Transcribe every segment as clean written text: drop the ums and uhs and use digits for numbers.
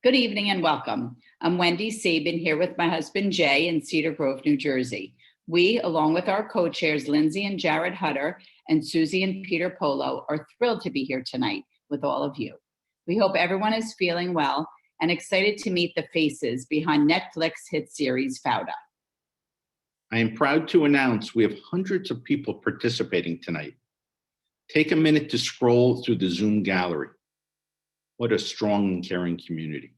Good evening and welcome. I'm Wendy Sabin here with my husband Jay in Cedar Grove, New Jersey. We, along with our co-chairs Lindsay and Jared Hutter and Susie and Peter Polo, are thrilled to be here tonight with all of you. We hope everyone is feeling well and excited to meet the faces behind Netflix hit series Fauda. I am proud to announce we have hundreds of people participating tonight. Take a minute to scroll through the Zoom gallery. What a strong and caring community.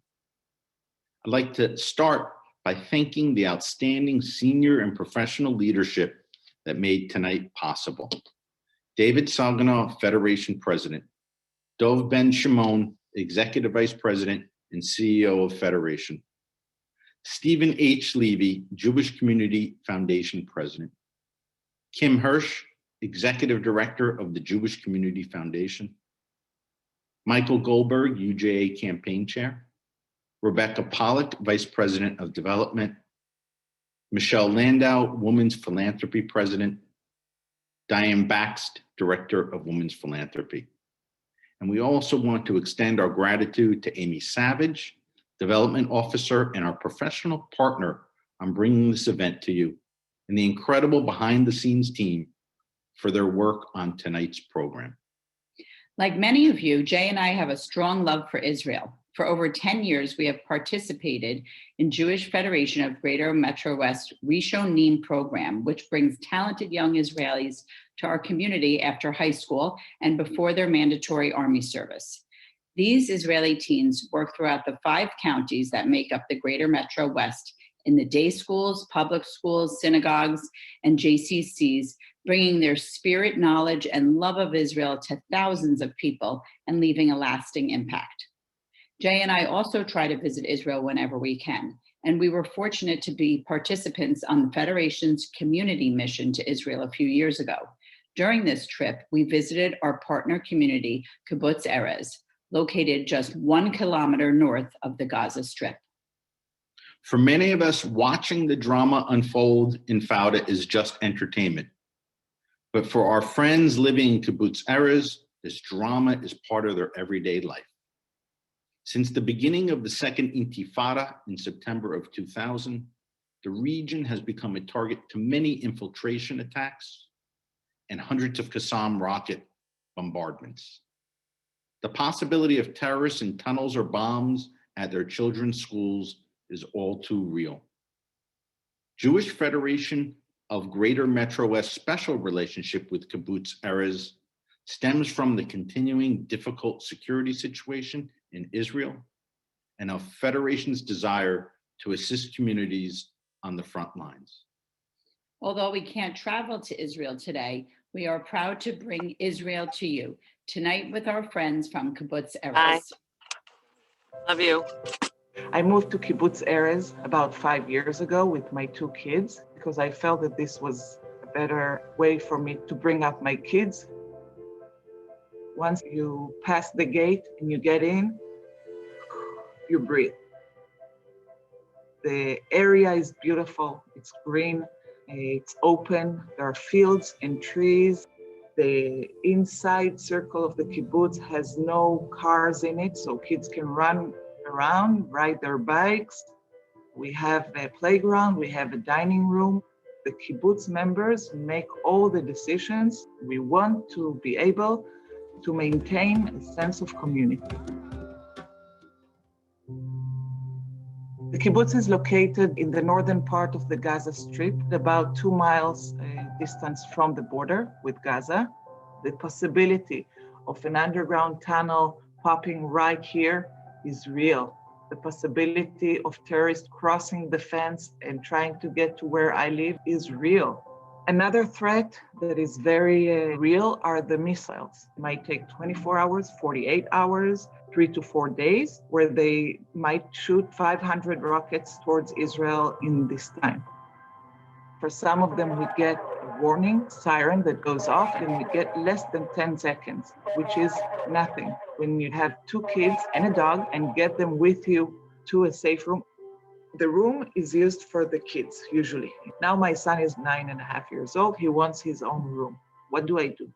I'd like to start by thanking the outstanding senior and professional leadership that made tonight possible. David Salganow, Federation President. Dov Ben Shimon, Executive Vice President and CEO of Federation. Stephen H. Levy, Jewish Community Foundation President. Kim Hirsch, Executive Director of the Jewish Community Foundation. Michael Goldberg, UJA Campaign Chair. Rebecca Pollack, Vice President of Development. Michelle Landau, Women's Philanthropy President. Diane Baxt, Director of Women's Philanthropy. And we also want to extend our gratitude to Amy Savage, Development Officer and our professional partner on bringing this event to you, and the incredible behind-the-scenes team for their work on tonight's program. Like many of you, Jay and I have a strong love for Israel. For over 10 years, we have participated in Jewish Federation of Greater Metro West Rishon LeAnim program, which brings talented young Israelis to our community after high school and before their mandatory army service. These Israeli teens work throughout the 5 counties that make up the Greater Metro West in the day schools, public schools, synagogues, and JCCs, bringing their spirit, knowledge, and love of Israel to thousands of people and leaving a lasting impact. Jay and I also try to visit Israel whenever we can, and we were fortunate to be participants on the Federation's community mission to Israel a few years ago. During this trip, we visited our partner community, Kibbutz Erez, located just 1 kilometer north of the Gaza Strip. For many of us, watching the drama unfold in Fauda is just entertainment. But for our friends living in Kibbutz Erez, this drama is part of their everyday life. Since the beginning of the second Intifada in September of 2000, the region has become a target to many infiltration attacks and hundreds of Qassam rocket bombardments. The possibility of terrorists in tunnels or bombs at their children's schools is all too real. Jewish Federation of Greater Metro West special relationship with Kibbutz Erez stems from the continuing difficult security situation in Israel and of Federation's desire to assist communities on the front lines. Although we can't travel to Israel today, we are proud to bring Israel to you tonight with our friends from Kibbutz Erez. Hi. Love you. I moved to Kibbutz Erez about 5 years ago with my 2 kids because I felt that this was a better way for me to bring up my kids. Once you pass the gate and you get in, you breathe. The area is beautiful, it's green, it's open, there are fields and trees. The inside circle of the kibbutz has no cars in it, so kids can run around, ride their bikes. We have a playground, we have a dining room. The kibbutz members make all the decisions. We want to be able to maintain a sense of community. The kibbutz is located in the northern part of the Gaza Strip, about 2 miles distance from the border with Gaza. The possibility of an underground tunnel popping right here is real. The possibility of terrorists crossing the fence and trying to get to where I live is real. Another threat that is very real are the missiles. It might take 24 hours, 48 hours, 3 to 4 days, where they might shoot 500 rockets towards Israel in this time. For some of them, we get warning siren that goes off, and you get less than 10 seconds, which is nothing. When you have two kids and a dog and get them with you to a safe room, the room is used for the kids usually. Now my son is 9.5 years old. He wants his own room. What do I do?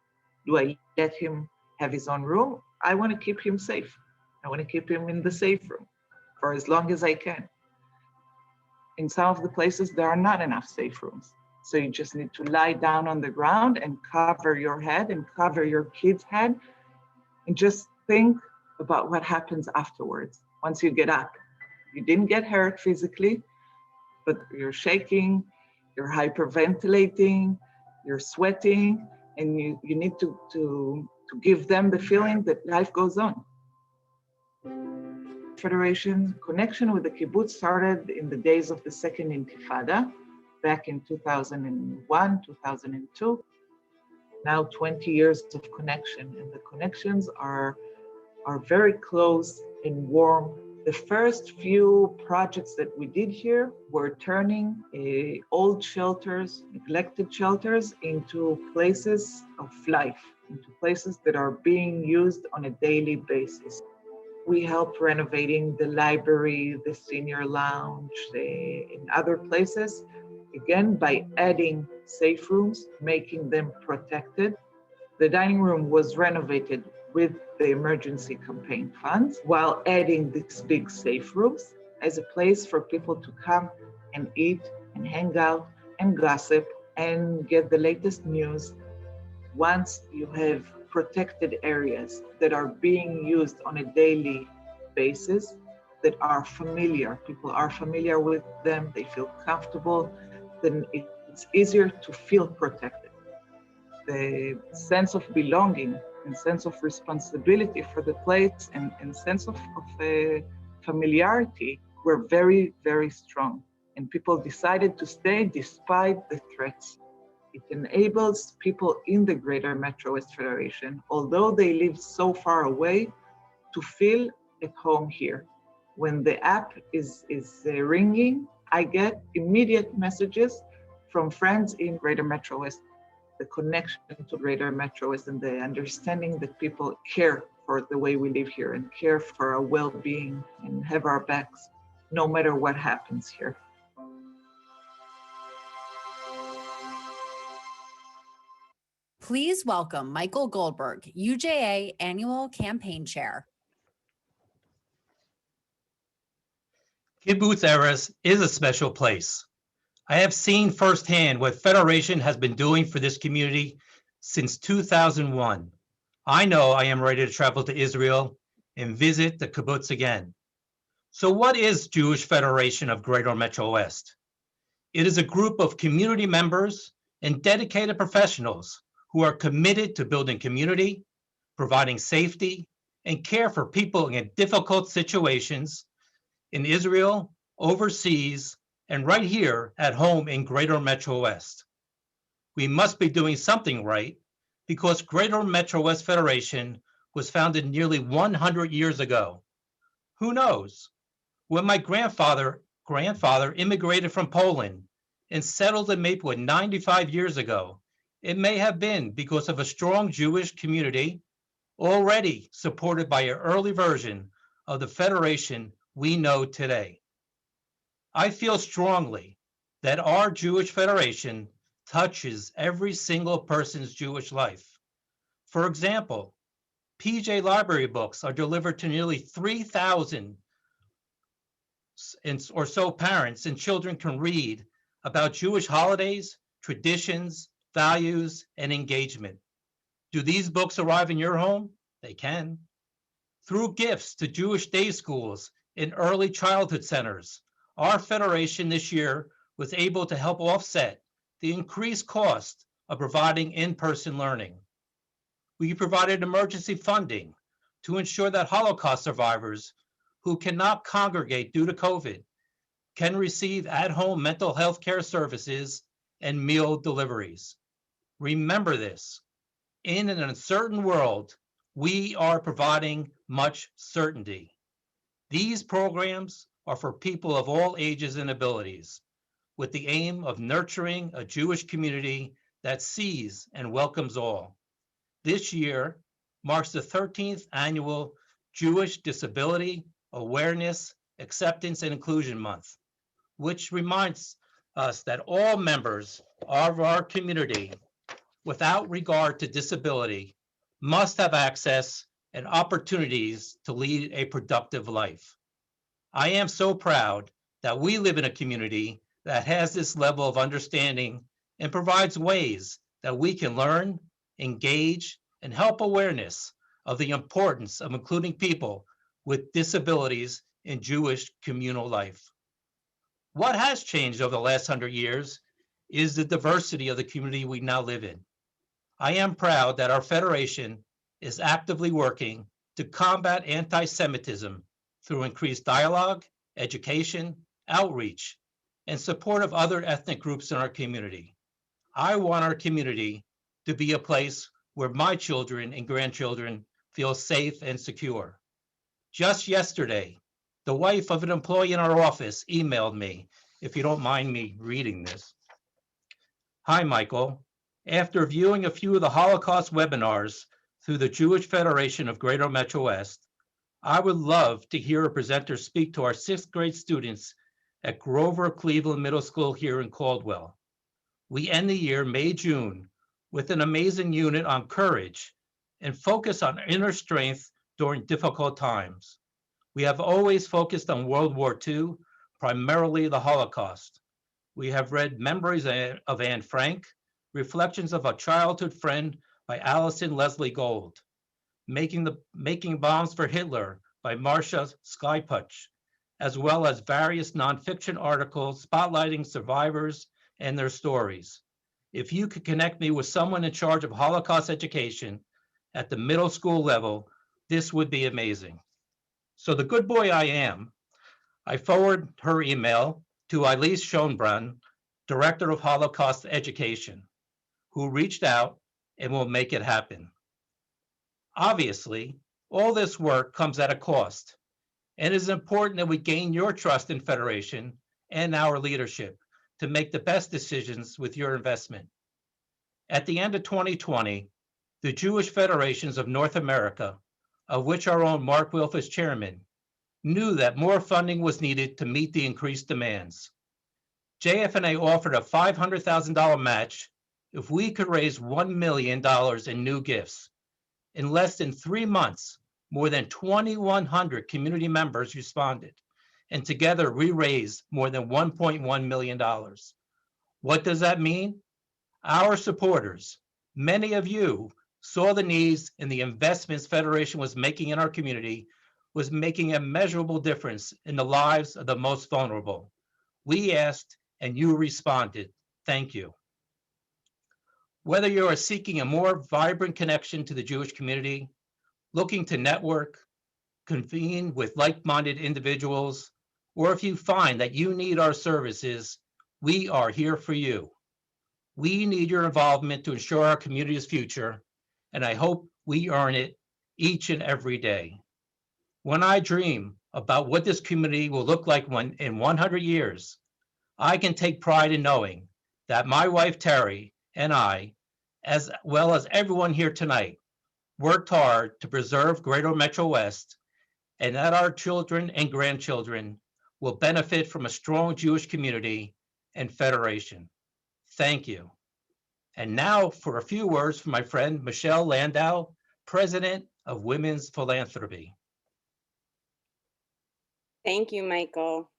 Do I let him have his own room? I want to keep him safe. I want to keep him in the safe room for as long as I can. In some of the places, there are not enough safe rooms. So you just need to lie down on the ground and cover your head and cover your kid's head and just think about what happens afterwards once you get up. You didn't get hurt physically, but you're shaking, you're hyperventilating, you're sweating, and you need to give them the feeling that life goes on. Federation connection with the kibbutz started in the days of the Second Intifada, back in 2001, 2002. Now 20 years of connection, and the connections are very close and warm. The first few projects that we did here were turning old shelters, neglected shelters, into places of life, into places that are being used on a daily basis. We help renovating the library, the senior lounge, in other places, again, by adding safe rooms, making them protected. The dining room was renovated with the emergency campaign funds while adding these big safe rooms as a place for people to come and eat and hang out and gossip and get the latest news. Once you have protected areas that are being used on a daily basis, that are familiar, people are familiar with them, they feel comfortable, then it's easier to feel protected. The sense of belonging and sense of responsibility for the place and sense of familiarity were very, very strong. And people decided to stay despite the threats. It enables people in the Greater Metro West Federation, although they live so far away, to feel at home here. When the app is ringing, I get immediate messages from friends in Greater Metro West. The connection to Greater Metro West and the understanding that people care for the way we live here and care for our well-being and have our backs, no matter what happens here. Please welcome Michael Goldberg, UJA Annual Campaign Chair. Kibbutz Erez is a special place. I have seen firsthand what Federation has been doing for this community since 2001. I know I am ready to travel to Israel and visit the kibbutz again. So what is Jewish Federation of Greater Metro West? It is a group of community members and dedicated professionals who are committed to building community, providing safety, and care for people in difficult situations in Israel, overseas, and right here at home in Greater Metro West. We must be doing something right because Greater Metro West Federation was founded nearly 100 years ago. Who knows? When my grandfather immigrated from Poland and settled in Maplewood 95 years ago, it may have been because of a strong Jewish community already supported by an early version of the Federation we know today. I feel strongly that our Jewish Federation touches every single person's Jewish life. For example, PJ Library books are delivered to nearly 3,000 or so parents, and children can read about Jewish holidays, traditions, values, and engagement. Do these books arrive in your home? They can. Through gifts to Jewish day schools and early childhood centers, our Federation this year was able to help offset the increased cost of providing in-person learning. We provided emergency funding to ensure that Holocaust survivors who cannot congregate due to COVID can receive at-home mental health care services and meal deliveries. Remember this, in an uncertain world, we are providing much certainty. These programs are for people of all ages and abilities, with the aim of nurturing a Jewish community that sees and welcomes all. This year marks the 13th annual Jewish Disability Awareness, Acceptance, and Inclusion Month, which reminds us that all members of our community, without regard to disability, must have access and opportunities to lead a productive life. I am so proud that we live in a community that has this level of understanding and provides ways that we can learn, engage, and help awareness of the importance of including people with disabilities in Jewish communal life. What has changed over the last 100 years is the diversity of the community we now live in. I am proud that our Federation is actively working to combat anti-Semitism through increased dialogue, education, outreach, and support of other ethnic groups in our community. I want our community to be a place where my children and grandchildren feel safe and secure. Just yesterday, the wife of an employee in our office emailed me, if you don't mind me reading this. Hi, Michael. After viewing a few of the Holocaust webinars through the Jewish Federation of Greater Metro West, I would love to hear a presenter speak to our 6th grade students at Grover Cleveland Middle School here in Caldwell. We end the year, May, June, with an amazing unit on courage and focus on inner strength during difficult times. We have always focused on World War II, primarily the Holocaust. We have read Memories of Anne Frank, Reflections of a Childhood Friend by Allison Leslie Gold, Making Bombs for Hitler by Marcia Skypuch, as well as various nonfiction articles spotlighting survivors and their stories. If you could connect me with someone in charge of Holocaust education at the middle school level, this would be amazing. So the good boy I am, I forward her email to Elise Schoenbrunn, Director of Holocaust Education, who reached out and will make it happen. Obviously, all this work comes at a cost, and it is important that we gain your trust in Federation and our leadership to make the best decisions with your investment. At the end of 2020, the Jewish Federations of North America, of which our own Mark Wilf is chairman, knew that more funding was needed to meet the increased demands. JFNA offered a $500,000 match if we could raise $1 million in new gifts. In less than 3 months, more than 2,100 community members responded, and together we raised more than $1.1 million. What does that mean? Our supporters, many of you, saw the needs and the investments Federation was making in our community was making a measurable difference in the lives of the most vulnerable. We asked and you responded. Thank you. Whether you are seeking a more vibrant connection to the Jewish community, looking to network, convene with like-minded individuals, or if you find that you need our services, we are here for you. We need your involvement to ensure our community's future, and I hope we earn it each and every day. When I dream about what this community will look like in 100 years, I can take pride in knowing that my wife, Terry, and I, as well as everyone here tonight, worked hard to preserve Greater Metro West, and that our children and grandchildren will benefit from a strong Jewish community and Federation. Thank you. And now for a few words from my friend, Michelle Landau, President of Women's Philanthropy. Thank you, Michael.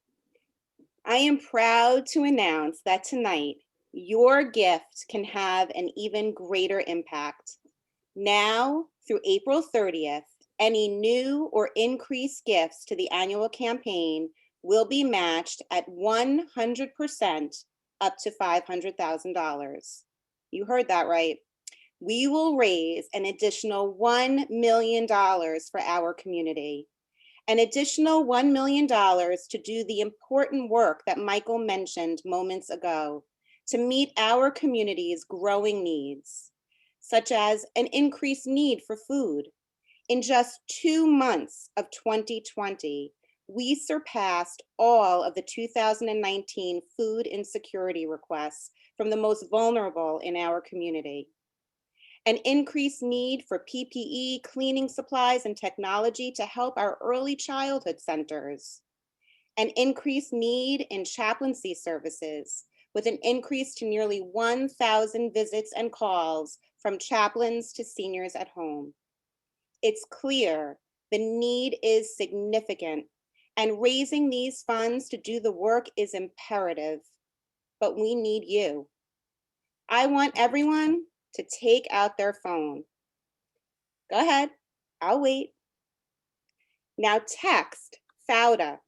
I am proud to announce that tonight, your gift can have an even greater impact. Now, through April 30th, any new or increased gifts to the annual campaign will be matched at 100% up to $500,000. You heard that right. We will raise an additional $1 million for our community. An additional $1 million to do the important work that Michael mentioned moments ago to meet our community's growing needs, such as an increased need for food. In just 2 months of 2020, we surpassed all of the 2019 food insecurity requests from the most vulnerable in our community. An increased need for PPE, cleaning supplies, and technology to help our early childhood centers. An increased need in chaplaincy services, with an increase to nearly 1,000 visits and calls from chaplains to seniors at home. It's clear the need is significant, and raising these funds to do the work is imperative, but we need you. I want everyone to take out their phone. Go ahead, I'll wait. Now text Fauda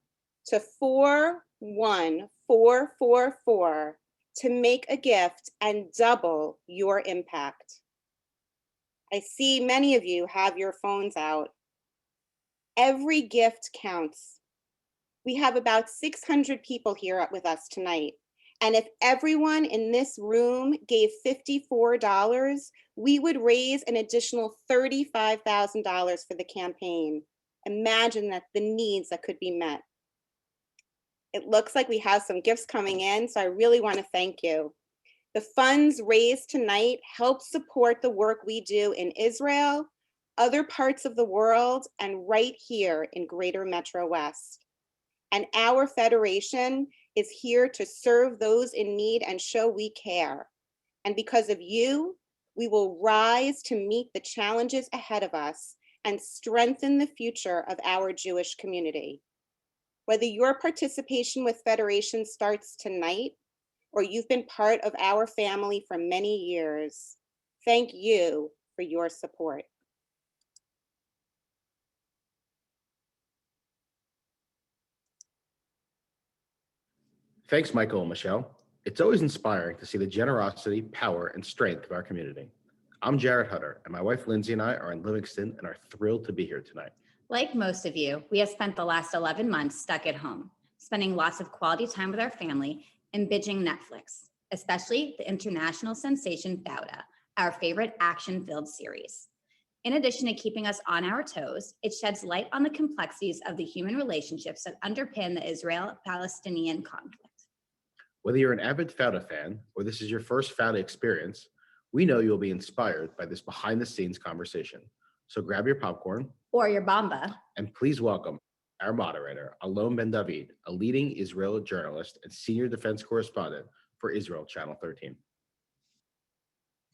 to 41444 to make a gift and double your impact. I see many of you have your phones out. Every gift counts. We have about 600 people here with us tonight. And if everyone in this room gave $54, we would raise an additional $35,000 for the campaign. Imagine that the needs that could be met. It looks like we have some gifts coming in, so I really want to thank you. The funds raised tonight help support the work we do in Israel, other parts of the world, and right here in Greater Metro West. And our federation is here to serve those in need and show we care. And because of you, we will rise to meet the challenges ahead of us and strengthen the future of our Jewish community. Whether your participation with Federation starts tonight or you've been part of our family for many years, thank you for your support. Thanks, Michael and Michelle. It's always inspiring to see the generosity, power, and strength of our community. I'm Jared Hutter, and my wife Lindsay and I are in Livingston and are thrilled to be here tonight. Like most of you, we have spent the last 11 months stuck at home, spending lots of quality time with our family and binging Netflix, especially the international sensation Fauda, our favorite action-filled series. In addition to keeping us on our toes, it sheds light on the complexities of the human relationships that underpin the Israel-Palestinian conflict. Whether you're an avid Fauda fan or this is your first Fauda experience, we know you'll be inspired by this behind-the-scenes conversation. So grab your popcorn Or your bamba. and please welcome our moderator, Alon Ben David, a leading Israel journalist and senior defense correspondent for Israel Channel 13.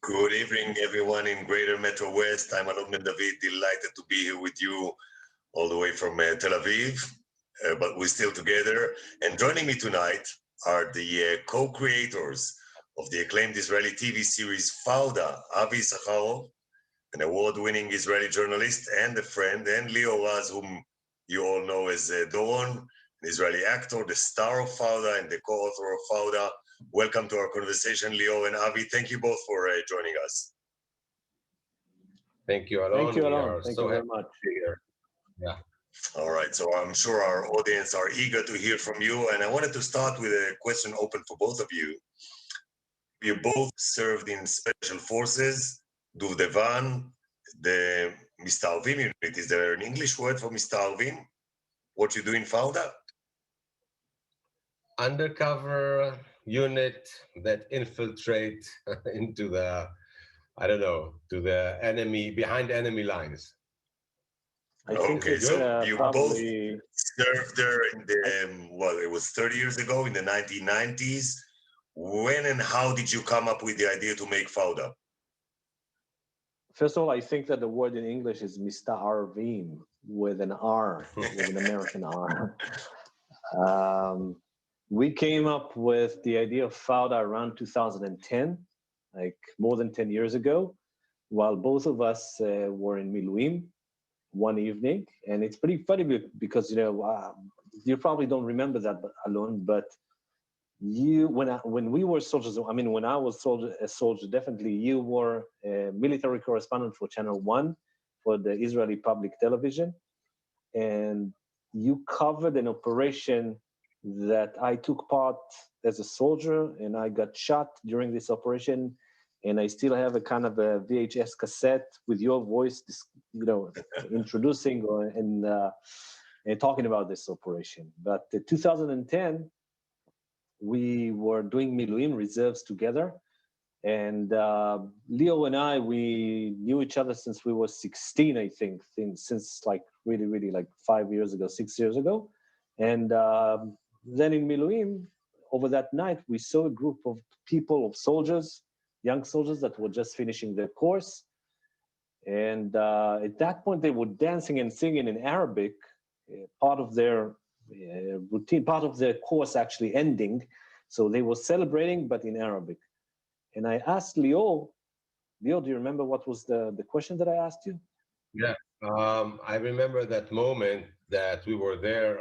Good evening, everyone in Greater Metro West. I'm Alon Ben David, delighted to be here with you all the way from Tel Aviv, but we're still together. And joining me tonight are the co-creators of the acclaimed Israeli TV series Fauda, Avi Sakharov, an award-winning Israeli journalist and a friend, and Leo Raz, whom you all know as Doron, an Israeli actor, the star of Fauda and the co-author of Fauda. Welcome to our conversation, Leo and Avi. Thank you both for joining us. Thank you, Alon. Thank you, Alon. We are Thank so you very happy much. to be here. Yeah. All right, so I'm sure our audience are eager to hear from you. And I wanted to start with a question open for both of you. You both served in special forces, Duvdevan, the Mistarvim unit. Is there an English word for Mistarvim? What you do in Fauda? Undercover unit that infiltrate into the, I don't know, to the enemy, behind enemy lines. I think Okay, it's so you probably both served there in the, well, it was 30 years ago in the 1990s. When and how did you come up with the idea to make Fauda? first of all, I think that the word in English is Mistarvim with an R, with an American R. We came up with the idea of Fauda around 2010, like more than 10 years ago, while both of us were in Miluim one evening. And it's pretty funny because, you probably don't remember that, Alon, but when we were soldiers, I mean, when I was a soldier, definitely you were a military correspondent for Channel 1 for the Israeli public television. And you covered an operation that I took part as a soldier, and I got shot during this operation. And I still have a kind of a VHS cassette with your voice, introducing and talking about this operation. But 2010 we were doing Miluim reserves together. And Leo and I, we knew each other since we were 16, I think, since like really like 5 years ago, 6 years ago. And then in Miluim, over that night, we saw a group of people, of soldiers, young soldiers that were just finishing their course. And at that point, they were dancing and singing in Arabic, part of their routine, part of their course actually ending. So they were celebrating, but in Arabic. And I asked Leo, do you remember what was the question that I asked you? Yeah, I remember that moment that we were there,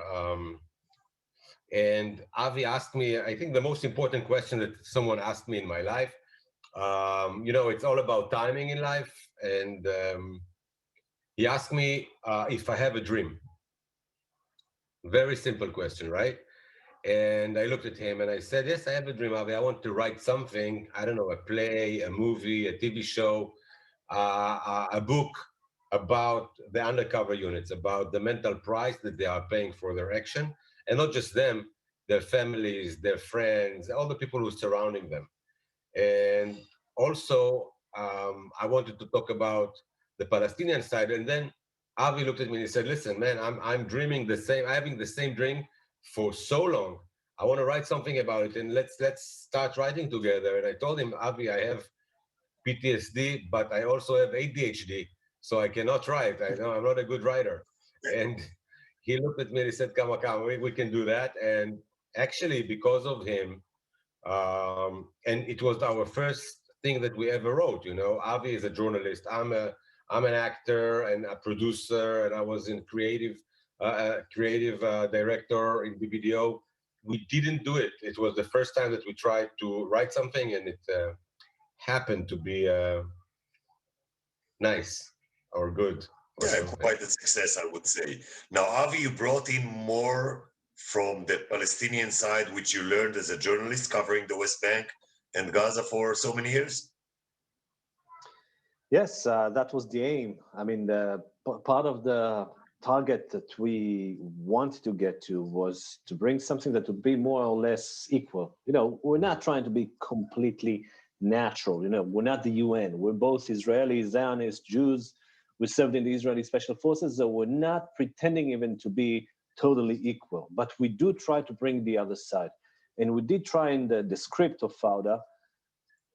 and Avi asked me, I think the most important question that someone asked me in my life. It's all about timing in life. And he asked me if I have a dream. Very simple question, right? And I looked at him and I said, yes, I have a dream, Avi. I want to write something, I don't know, a play, a movie, a TV show, a book about the undercover units, about the mental price that they are paying for their action. And not just them, their families, their friends, all the people who are surrounding them. And also, I wanted to talk about the Palestinian side. And then Avi looked at me and he said, listen, man, I'm dreaming having the same dream for so long. I want to write something about it, and let's start writing together. And I told him, Avi, I have PTSD, but I also have ADHD, so I cannot write. I know I'm not a good writer. And he looked at me and he said, come on, we can do that. And actually, because of him, and it was our first thing that we ever wrote. Avi is a journalist. I'm an actor and a producer, and I was in creative director in BBDO. We didn't do it. It was the first time that we tried to write something, and it happened to be nice or good. Yeah, quite a success, I would say. Now, Avi, you brought in more from the Palestinian side, which you learned as a journalist covering the West Bank and Gaza for so many years? Yes, that was the aim. I mean, part of the target that we wanted to get to was to bring something that would be more or less equal. We're not trying to be completely natural. We're not the UN. We're both Israelis, Zionists, Jews. We served in the Israeli Special Forces, so we're not pretending even to be totally equal. But we do try to bring the other side. And we did try in the script of Fauda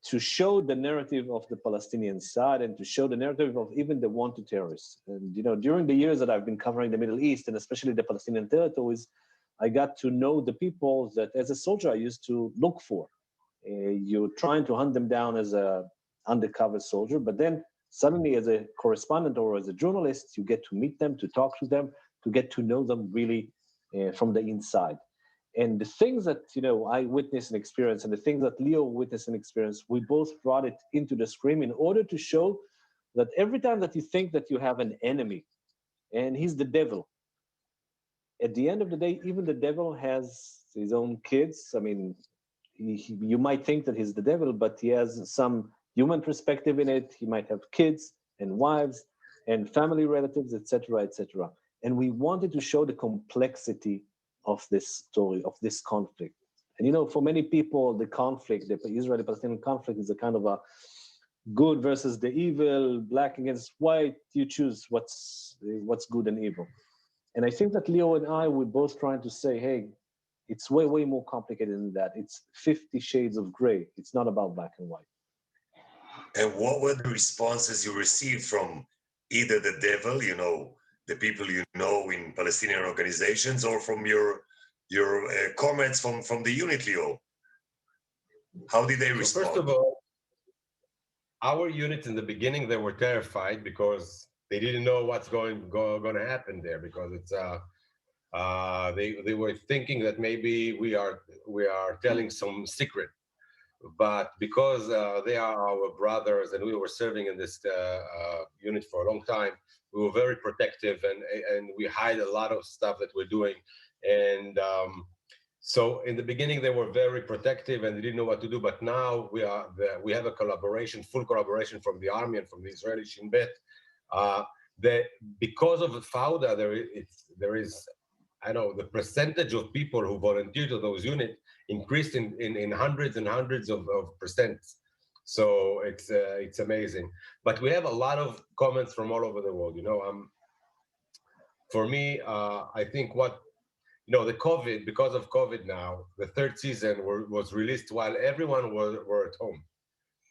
to show the narrative of the Palestinian side and to show the narrative of even the wanted terrorists. And, during the years that I've been covering the Middle East and especially the Palestinian territories, I got to know the people that as a soldier I used to look for. You're trying to hunt them down as a undercover soldier, but then suddenly as a correspondent or as a journalist, you get to meet them, to talk to them, to get to know them really from the inside. And the things that, I witnessed and experienced and the things that Leo witnessed and experienced, we both brought it into the screen in order to show that every time that you think that you have an enemy and he's the devil, at the end of the day, even the devil has his own kids. I mean, you might think that he's the devil, but he has some human perspective in it. He might have kids and wives and family relatives, etc., etc. And we wanted to show the complexity of this story, of this conflict. And for many people, the conflict, the Israeli-Palestinian conflict, is a kind of a good versus the evil, black against white. You choose what's good and evil. And I think that Leo and I were both trying to say, hey, it's way, way more complicated than that. It's 50 shades of gray. It's not about black and white. And what were the responses you received from either the devil, the people in Palestinian organizations, or from your comrades from the unit, Leo? How did they respond? First of all, our units in the beginning, they were terrified because they didn't know what's going to happen there, because it's they were thinking that maybe we are telling some secret. But because they are our brothers and we were serving in this unit for a long time, we were very protective and we hide a lot of stuff that we're doing. And so in the beginning, they were very protective and they didn't know what to do. But now we have a full collaboration from the army and from the Israeli Shin Bet. Because of Fauda, there is I know the percentage of people who volunteer to those units increased in hundreds and hundreds of percent. So it's amazing. But we have a lot of comments from all over the world. For me, I think the COVID, because of COVID now, the third season was released while everyone were at home.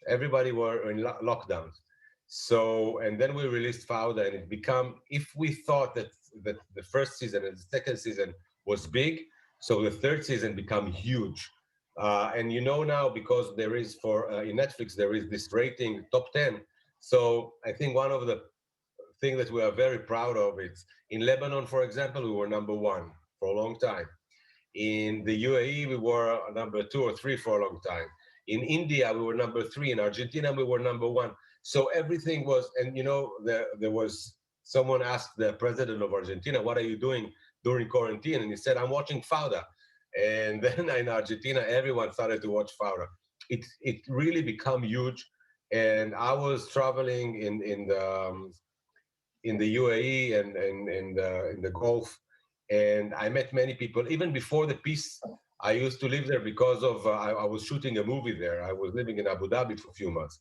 Everybody were in lockdowns. So, and then we released Fauda, and it became, if we thought that the first season and the second season was big, so the third season became huge. And now, because there is in Netflix, there is this rating, top 10. So I think one of the things that we are very proud of is in Lebanon, for example, we were number 1 for a long time. In the UAE, we were number 2 or 3 for a long time. In India, we were number 3. In Argentina, we were number 1. So everything was, and there was someone asked the president of Argentina, "What are you doing during quarantine?" And he said, "I'm watching Fauda." And then in Argentina, everyone started to watch Fauda. It really became huge. And I was traveling in the UAE and in the Gulf, and I met many people. Even before the peace, I used to live there because of I was shooting a movie there. I was living in Abu Dhabi for a few months.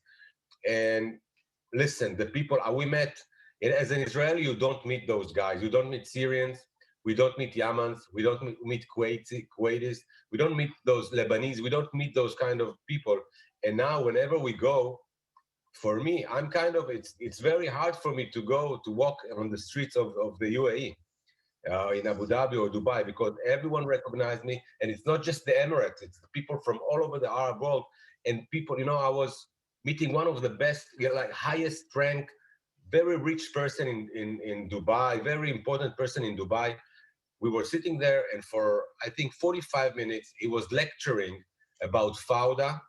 And listen, the people we met, as an Israeli, you don't meet those guys. You don't meet Syrians. We don't meet Yemens. We don't meet Kuwaitis. We don't meet those Lebanese. We don't meet those kind of people. And now, whenever we go, for me, I'm it's very hard for me to go to walk on the streets of the UAE. In Abu Dhabi or Dubai, because everyone recognized me. And it's not just the Emirates, it's the people from all over the Arab world. And people, I was meeting one of the best, highest rank, very rich person in Dubai, very important person in Dubai. We were sitting there, and for, I think, 45 minutes, he was lecturing about Fauda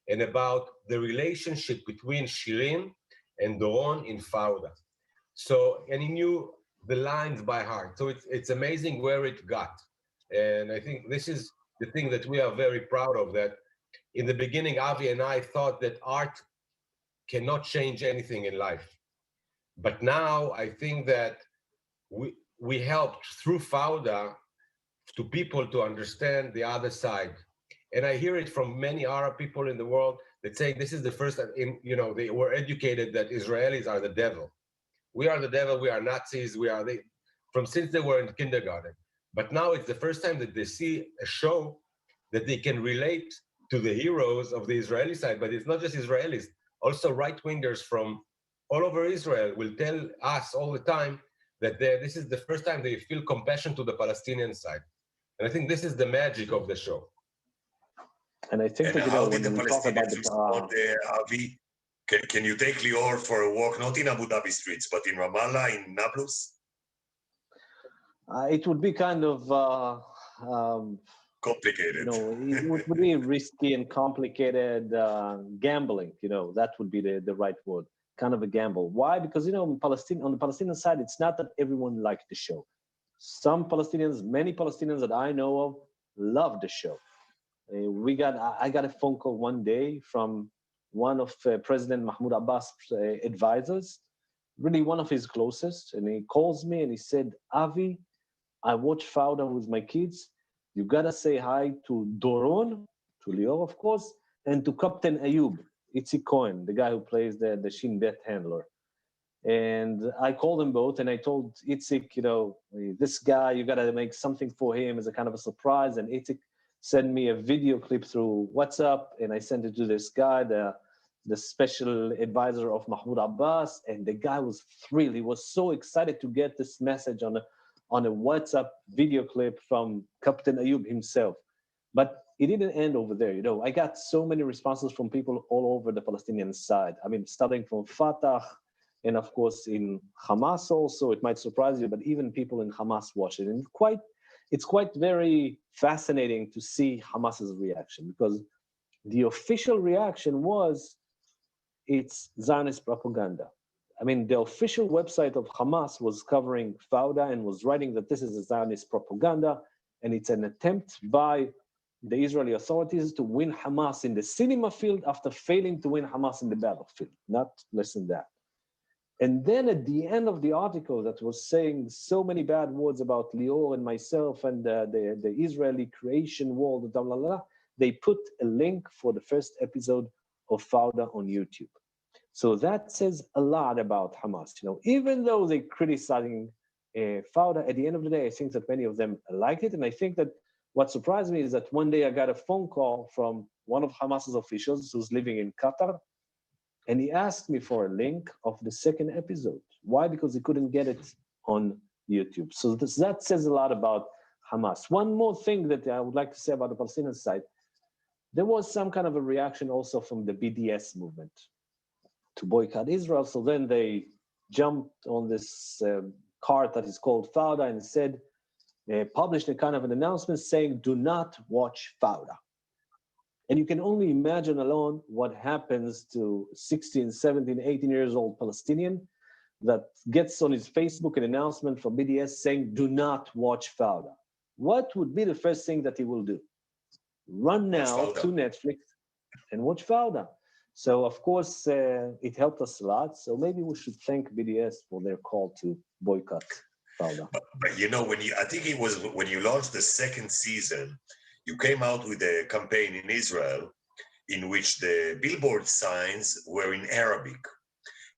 and about the relationship between Shirin and Doron in Fauda. So, and he knew the lines by heart. So it's amazing where it got. And I think this is the thing that we are very proud of, that in the beginning, Avi and I thought that art cannot change anything in life. But now I think that we helped through Fauda to people to understand the other side. And I hear it from many Arab people in the world that say this is the first, they were educated that Israelis are the devil. We are the devil, we are Nazis, from since they were in kindergarten. But now it's the first time that they see a show that they can relate to the heroes of the Israeli side. But it's not just Israelis, also right-wingers from all over Israel will tell us all the time that this is the first time they feel compassion to the Palestinian side. And I think this is the magic of the show. And I think that, how when did the we talk about Palestinians respond, Avi? Can you take Lior for a walk, not in Abu Dhabi streets, but in Ramallah, in Nablus? It would be kind of complicated. It would be risky and complicated gambling. That would be the right word. Kind of a gamble. Why? Because on the Palestinian side, it's not that everyone liked the show. Some Palestinians, many Palestinians that I know of, love the show. I got a phone call one day from one of President Mahmoud Abbas' advisors, really one of his closest, and he calls me and he said, "Avi, I watch Fauda with my kids. You gotta say hi to Doron, to Lior, of course, and to Captain Ayub, Itzik Cohen, the guy who plays the Shin Bet handler." And I called them both, and I told Itzik, this guy, you gotta make something for him as a kind of a surprise. And Itzik sent me a video clip through WhatsApp, and I sent it to this guy, the special advisor of Mahmoud Abbas, and the guy was thrilled. He was so excited to get this message on a WhatsApp video clip from Captain Ayub himself. But it didn't end over there. I got so many responses from people all over the Palestinian side. I mean, starting from Fatah, and of course in Hamas also. It might surprise you, but even people in Hamas watch it. And it's quite very fascinating to see Hamas's reaction, because the official reaction was, it's Zionist propaganda. I mean, the official website of Hamas was covering Fauda and was writing that this is a Zionist propaganda, and it's an attempt by the Israeli authorities to win Hamas in the cinema field after failing to win Hamas in the battlefield. Not less than that. And then at the end of the article that was saying so many bad words about Lior and myself and the Israeli creation world, blah, blah, blah, they put a link for the first episode of Fauda on YouTube. So that says a lot about Hamas. You know, even though they're criticizing Fauda, at the end of the day, I think that many of them like it. And I think that what surprised me is that one day I got a phone call from one of Hamas's officials who's living in Qatar. And he asked me for a link of the second episode. Why? Because he couldn't get it on YouTube. So that says a lot about Hamas. One more thing that I would like to say about the Palestinian side. There was some kind of a reaction also from the BDS movement to boycott Israel. So then they jumped on this cart that is called Fauda and said, published a kind of an announcement saying, do not watch Fauda. And you can only imagine alone what happens to 16, 17, 18 years old Palestinian that gets on his Facebook an announcement from BDS saying, do not watch Fauda. What would be the first thing that he will do? Run now to Netflix and watch Fauda. So of course, it helped us a lot. So maybe we should thank BDS for their call to boycott Fauda. But you know, I think it was when you launched the second season, you came out with a campaign in Israel in which the billboard signs were in Arabic.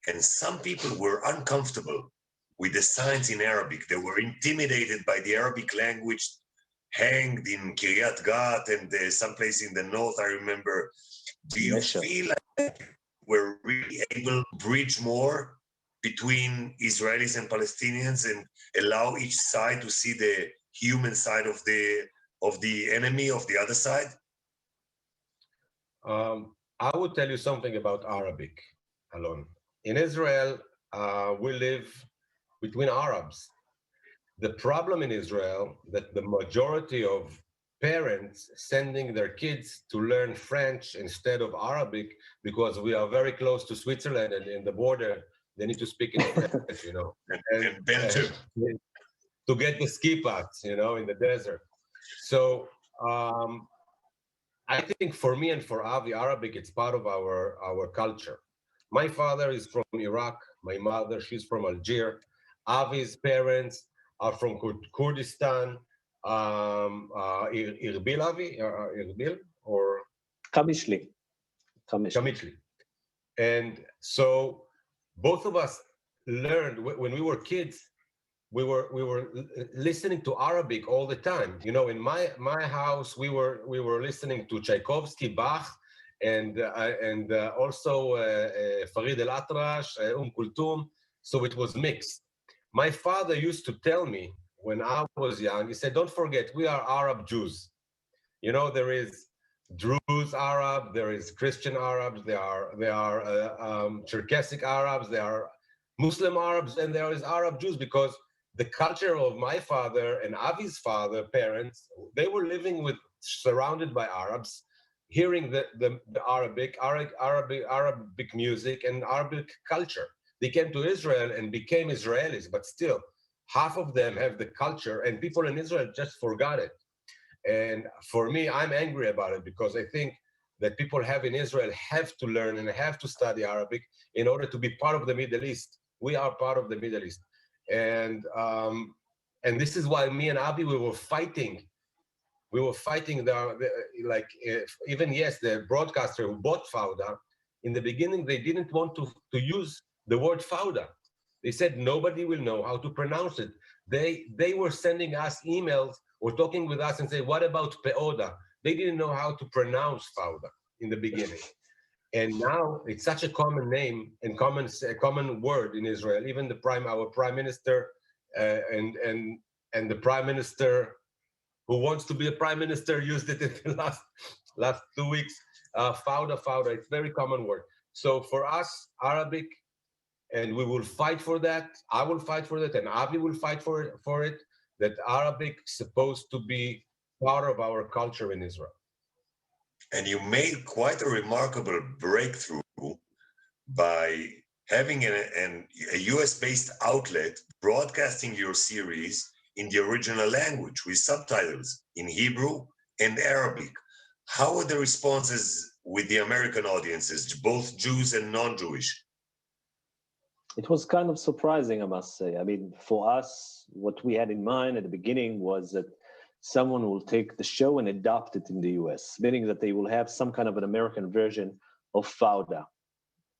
And some people were uncomfortable with the signs in Arabic. They were intimidated by the Arabic language, hanged in Kiryat Gat and someplace in the north, I remember. Do you feel like we're really able to bridge more between Israelis and Palestinians and allow each side to see the human side of the enemy, of the other side? I would tell you something about Arabic, Alon. In Israel, we live between Arabs. The problem in Israel that the majority of parents sending their kids to learn French instead of Arabic because we are very close to Switzerland and in the border, they need to speak in French, you know, and to get the ski pass, you know, in the desert. So I think for me and for Avi, Arabic, it's part of our culture. My father is from Iraq. My mother, she's from Algeria. Avi's parents are from Kurdistan. Irbil, Avi? Irbil or? Kamishli. And so both of us learned when we were kids, we were listening to Arabic all the time. You know, in my house, we were listening to Tchaikovsky, Bach, and also Farid al-Atrash, Kulthum. So it was mixed. My father used to tell me when I was young, he said, don't forget, we are Arab Jews. You know, there is Druze Arab, there is Christian Arabs, there are Cherkessic Arabs, there are Muslim Arabs, and there is Arab Jews, because the culture of my father and Avi's father, parents, they were living surrounded by Arabs, hearing the Arabic music and Arabic culture. They came to Israel and became Israelis, but still, half of them have the culture, and people in Israel just forgot it. And for me, I'm angry about it, because I think that people in Israel have to learn and have to study Arabic in order to be part of the Middle East. We are part of the Middle East. And this is why me and Abi, we were fighting. Even the broadcaster who bought Fauda, in the beginning, they didn't want to use the word Fauda. They said nobody will know how to pronounce it. They were sending us emails or talking with us and say, what about Peoda? They didn't know how to pronounce Fauda in the beginning. And now it's such a common name and common word in Israel. Even our prime minister and the prime minister who wants to be a prime minister used it in the last 2 weeks. Fauda, it's a very common word. So for us, Arabic, and we will fight for that. I will fight for that, and Avi will fight for it. That Arabic is supposed to be part of our culture in Israel. And you made quite a remarkable breakthrough by having a US-based outlet broadcasting your series in the original language with subtitles in Hebrew and Arabic. How were the responses with the American audiences, both Jews and non-Jewish? It was kind of surprising, I must say. I mean, for us, what we had in mind at the beginning was that someone will take the show and adopt it in the US, meaning that they will have some kind of an American version of Fauda,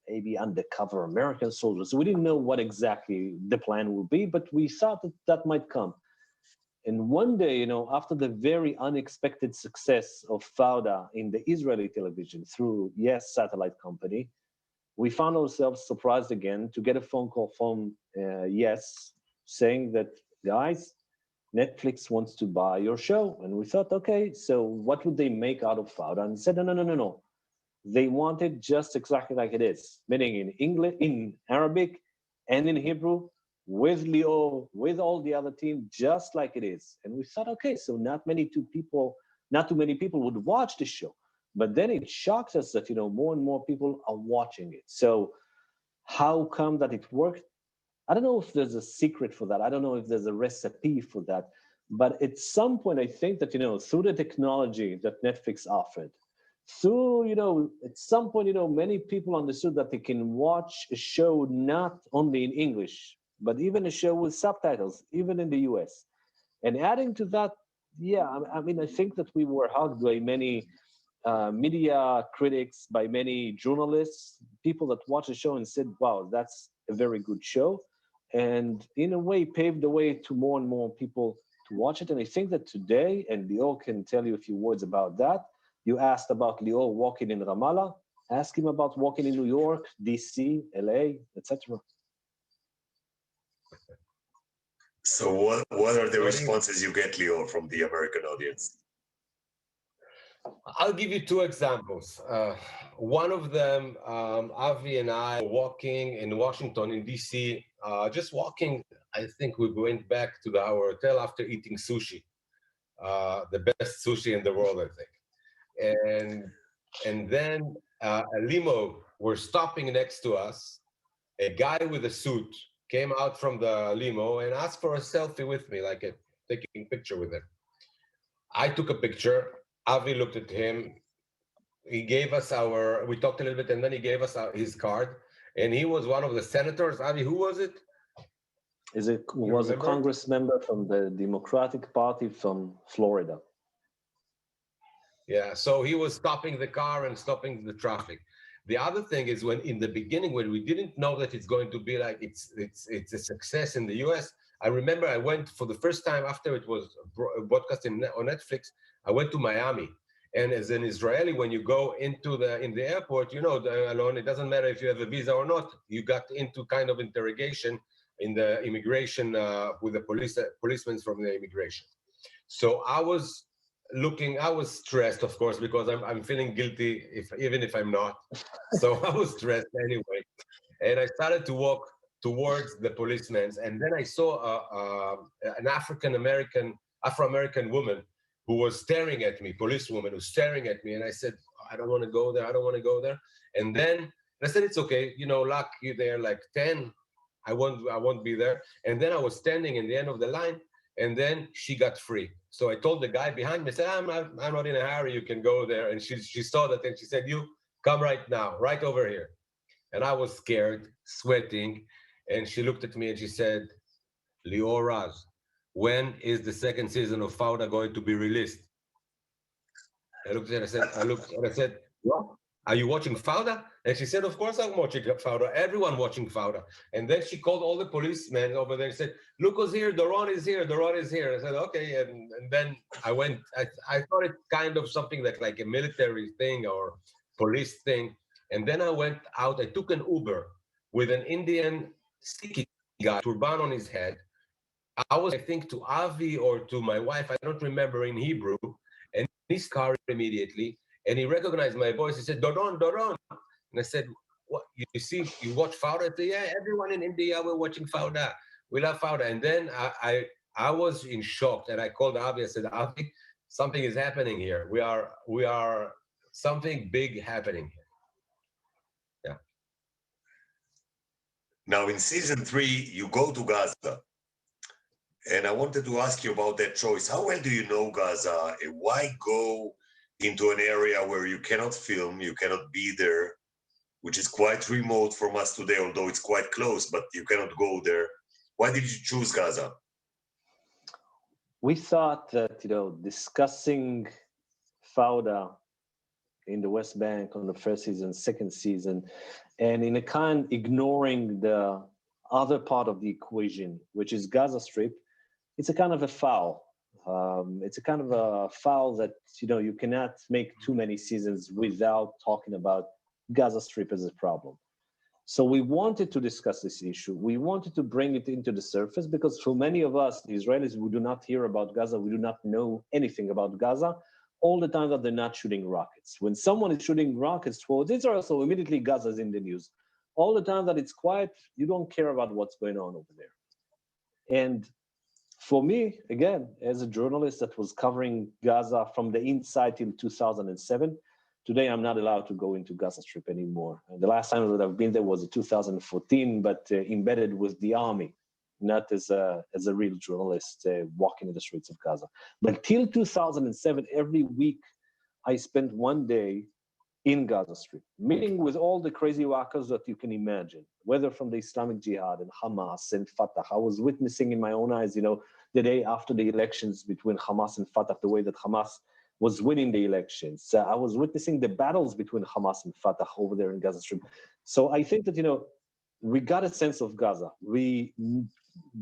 maybe undercover American soldiers. So we didn't know what exactly the plan would be, but we thought that that might come. And one day, after the very unexpected success of Fauda in the Israeli television through Yes Satellite Company, we found ourselves surprised again to get a phone call from Yes saying that, guys, Netflix wants to buy your show. And we thought, okay, so what would they make out of Fauda? And said, no. They want it just exactly like it is, meaning in English, in Arabic, and in Hebrew, with Leo, with all the other team, just like it is. And we thought, okay, so not too many people would watch the show. But then it shocks us that more and more people are watching it. So how come that it worked? I don't know if there's a secret for that. I don't know if there's a recipe for that. But at some point, I think that through the technology that Netflix offered, through at some point, many people understood that they can watch a show not only in English, but even a show with subtitles, even in the US. And adding to that, yeah, I mean, I think that we were hugged by many media critics, by many journalists, people that watched the show and said, wow, that's a very good show. And in a way, paved the way to more and more people to watch it. And I think that today, and Lior can tell you a few words about that, you asked about Lior walking in Ramallah, ask him about walking in New York, DC, LA, etc. So what are the responses you get, Leo, from the American audience? I'll give you two examples. One of them, Avi and I were walking in Washington, in DC, just walking. I think we went back to our hotel after eating sushi, the best sushi in the world, I think. And then a limo were stopping next to us. A guy with a suit came out from the limo and asked for a selfie with me, taking a picture with him. I took a picture. Avi looked at him. He gave us we talked a little bit, and then he gave us his card. And he was one of the senators. Avi, who was it? Was a Congress member from the Democratic Party from Florida. Yeah, so he was stopping the car and stopping the traffic. The other thing is when in the beginning, when we didn't know that it's going to be like it's a success in the US, I remember I went for the first time after it was broadcast on Netflix, I went to Miami. And as an Israeli, when you go in the airport, Alon, it doesn't matter if you have a visa or not, you got into kind of interrogation in the immigration with the policemen from the immigration. So I was stressed, of course, because I'm feeling guilty even if I'm not. So I was stressed anyway. And I started to walk towards the policemen. And then I saw an Afro-American woman who was staring at me, policewoman who's staring at me. And I said, I don't want to go there. I don't want to go there. And then I said, it's okay. Luck, you there like 10. I won't be there. And then I was standing in the end of the line. And then she got free. So I told the guy behind me, I said, I'm not in a hurry, you can go there. And she saw that and she said, you come right now, right over here. And I was scared, sweating. And she looked at me and she said, Lior Raz, when is the second season of Fauda going to be released? I looked at her, I said, what? Are you watching Fauda? And she said, of course I'm watching Fauda. Everyone watching Fauda. And then she called all the policemen over there and said, look who's here. Doron is here. Doron is here. I said, okay. And then I went, I thought it kind of something like a military thing or police thing. And then I went out. I took an Uber with an Indian Sikh guy, turban on his head. I think, to Avi or to my wife, I don't remember, in Hebrew. And his car immediately. And he recognized my voice. He said, Doron, Doron. And I said, what? You see, you watch Fauda? I said, yeah, everyone in India, we're watching Fauda. We love Fauda. And then I was in shock. And I called Avi. I said, Avi, something is happening here. We are something big happening here. Yeah. Now, in season 3, you go to Gaza. And I wanted to ask you about that choice. How well do you know Gaza? And why go into an area where you cannot film, you cannot be there? which is quite remote from us today, although it's quite close, but you cannot go there. Why did you choose Gaza? We thought that, discussing Fauda in the West Bank on the first season, second season, and in a kind ignoring the other part of the equation, which is Gaza Strip, it's a kind of a foul. It's a kind of a foul that, you cannot make too many seasons without talking about Gaza Strip as a problem. So we wanted to discuss this issue. We wanted to bring it into the surface because for many of us, the Israelis who do not hear about Gaza, we do not know anything about Gaza, all the time that they're not shooting rockets. When someone is shooting rockets towards Israel, so immediately Gaza is in the news. All the time that it's quiet, you don't care about what's going on over there. And for me, again, as a journalist that was covering Gaza from the inside till 2007, today I'm not allowed to go into Gaza Strip anymore. And the last time that I've been there was in 2014, but embedded with the army, not as a real journalist walking in the streets of Gaza. But till 2007, every week I spent one day in Gaza Strip, meeting with all the crazy wackers that you can imagine, whether from the Islamic Jihad and Hamas and Fatah. I was witnessing in my own eyes, the day after the elections between Hamas and Fatah, the way that Hamas was winning the elections. I was witnessing the battles between Hamas and Fatah over there in Gaza Strip. So I think that, we got a sense of Gaza. We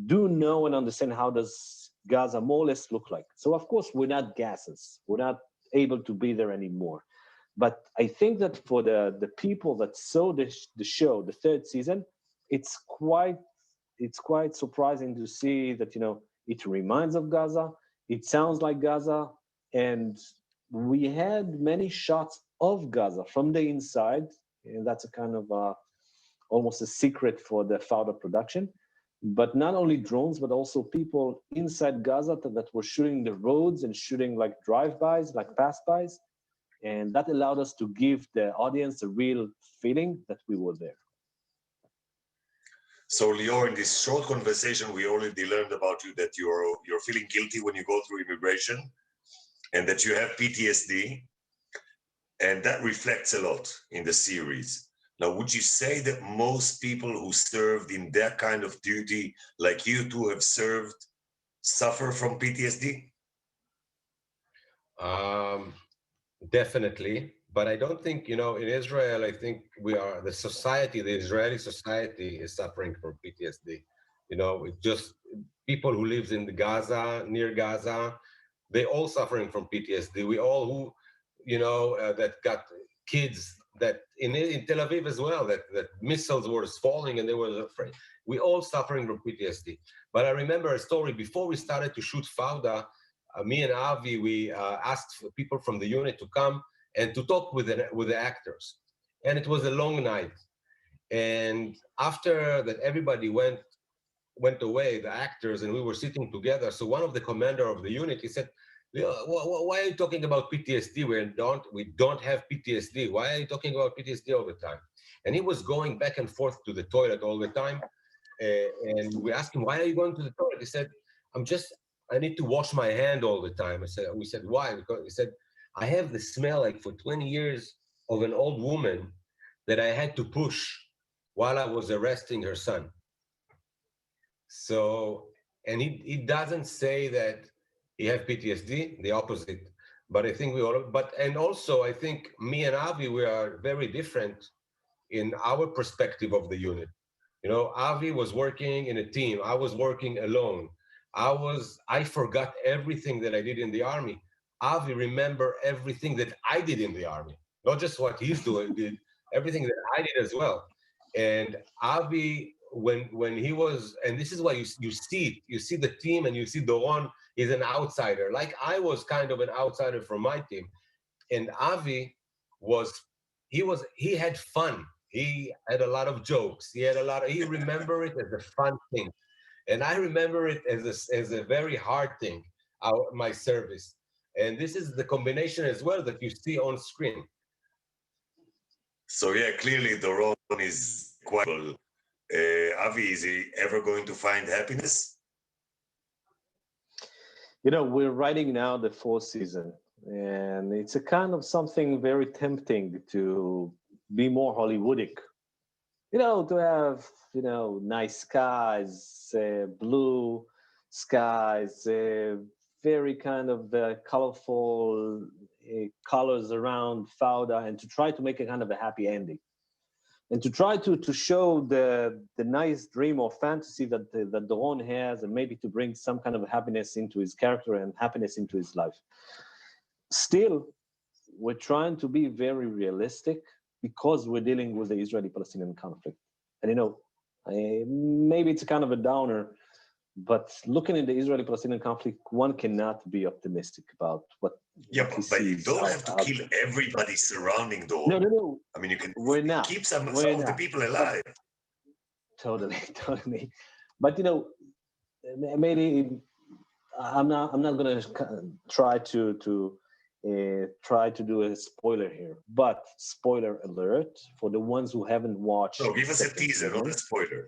do know and understand how does Gaza more or less look like. So of course, we're not Gazans. We're not able to be there anymore. But I think that for the people that saw the show, the third season, it's quite surprising to see that, it reminds of Gaza, it sounds like Gaza, and we had many shots of Gaza from the inside, and that's a kind of almost a secret for the Fauda production. But not only drones, but also people inside Gaza that were shooting the roads and shooting like drive-bys, like pass-bys. And that allowed us to give the audience a real feeling that we were there. So Lior, in this short conversation, we already learned about you that you're feeling guilty when you go through immigration and that you have PTSD. And that reflects a lot in the series. Now, would you say that most people who served in that kind of duty, like you two have served, suffer from PTSD? Definitely, but I don't think, in Israel, I think the Israeli society is suffering from PTSD. It's just people who live in Gaza, near Gaza, they all suffering from PTSD. We all who, that got kids that in Tel Aviv as well, that missiles were falling and they were afraid. We all suffering from PTSD. But I remember a story before we started to shoot Fauda. Me and Avi, we asked people from the unit to come and to talk with the actors. And it was a long night. And after that, everybody went away, the actors, and we were sitting together. So one of the commander of the unit, he said, why are you talking about PTSD? We don't have PTSD. Why are you talking about PTSD all the time? And he was going back and forth to the toilet all the time. And we asked him, why are you going to the toilet? He said, I need to wash my hand all the time. We said, why? Because he said, I have the smell like for 20 years of an old woman that I had to push while I was arresting her son. So, and he doesn't say that he have PTSD, the opposite. But I think and also I think me and Avi, we are very different in our perspective of the unit. Avi was working in a team. I was working alone. I forgot everything that I did in the army. Avi remember everything that I did in the army, not just what he's doing, did everything that I did as well. And Avi, when he was, and this is why you see the team and you see Doron is an outsider. Like I was kind of an outsider from my team. And Avi he had fun. He had a lot of jokes. He remembered it as a fun thing. And I remember it as a very hard thing, my service. And this is the combination as well that you see on screen. So yeah, clearly Doron is quite well. Avi, is he ever going to find happiness? We're writing now the fourth season, and it's a kind of something very tempting to be more Hollywoodic. To have, nice skies, blue skies, very kind of colorful colors around Fauda, and to try to make a kind of a happy ending. And to try to show the nice dream or fantasy that Doron has, and maybe to bring some kind of happiness into his character and happiness into his life. Still, we're trying to be very realistic because we're dealing with the Israeli-Palestinian conflict. And maybe it's kind of a downer, but looking at the Israeli-Palestinian conflict, one cannot be optimistic about what. Yeah, what he but you sees don't out- have to out kill there. everybody surrounding the No, war. no, no. I mean, you can We're not. keep some We're of the not. people alive. Totally, totally. But maybe I'm not going to try to do a spoiler here. But spoiler alert for the ones who haven't watched. No, give us a second teaser, not a season. spoiler.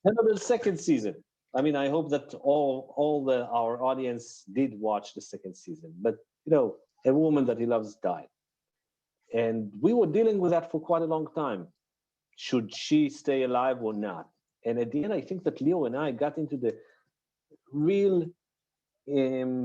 The second season. I mean, I hope that our audience did watch the second season. But a woman that he loves died, and we were dealing with that for quite a long time. Should she stay alive or not? And at the end, I think that Leo and I got into the real,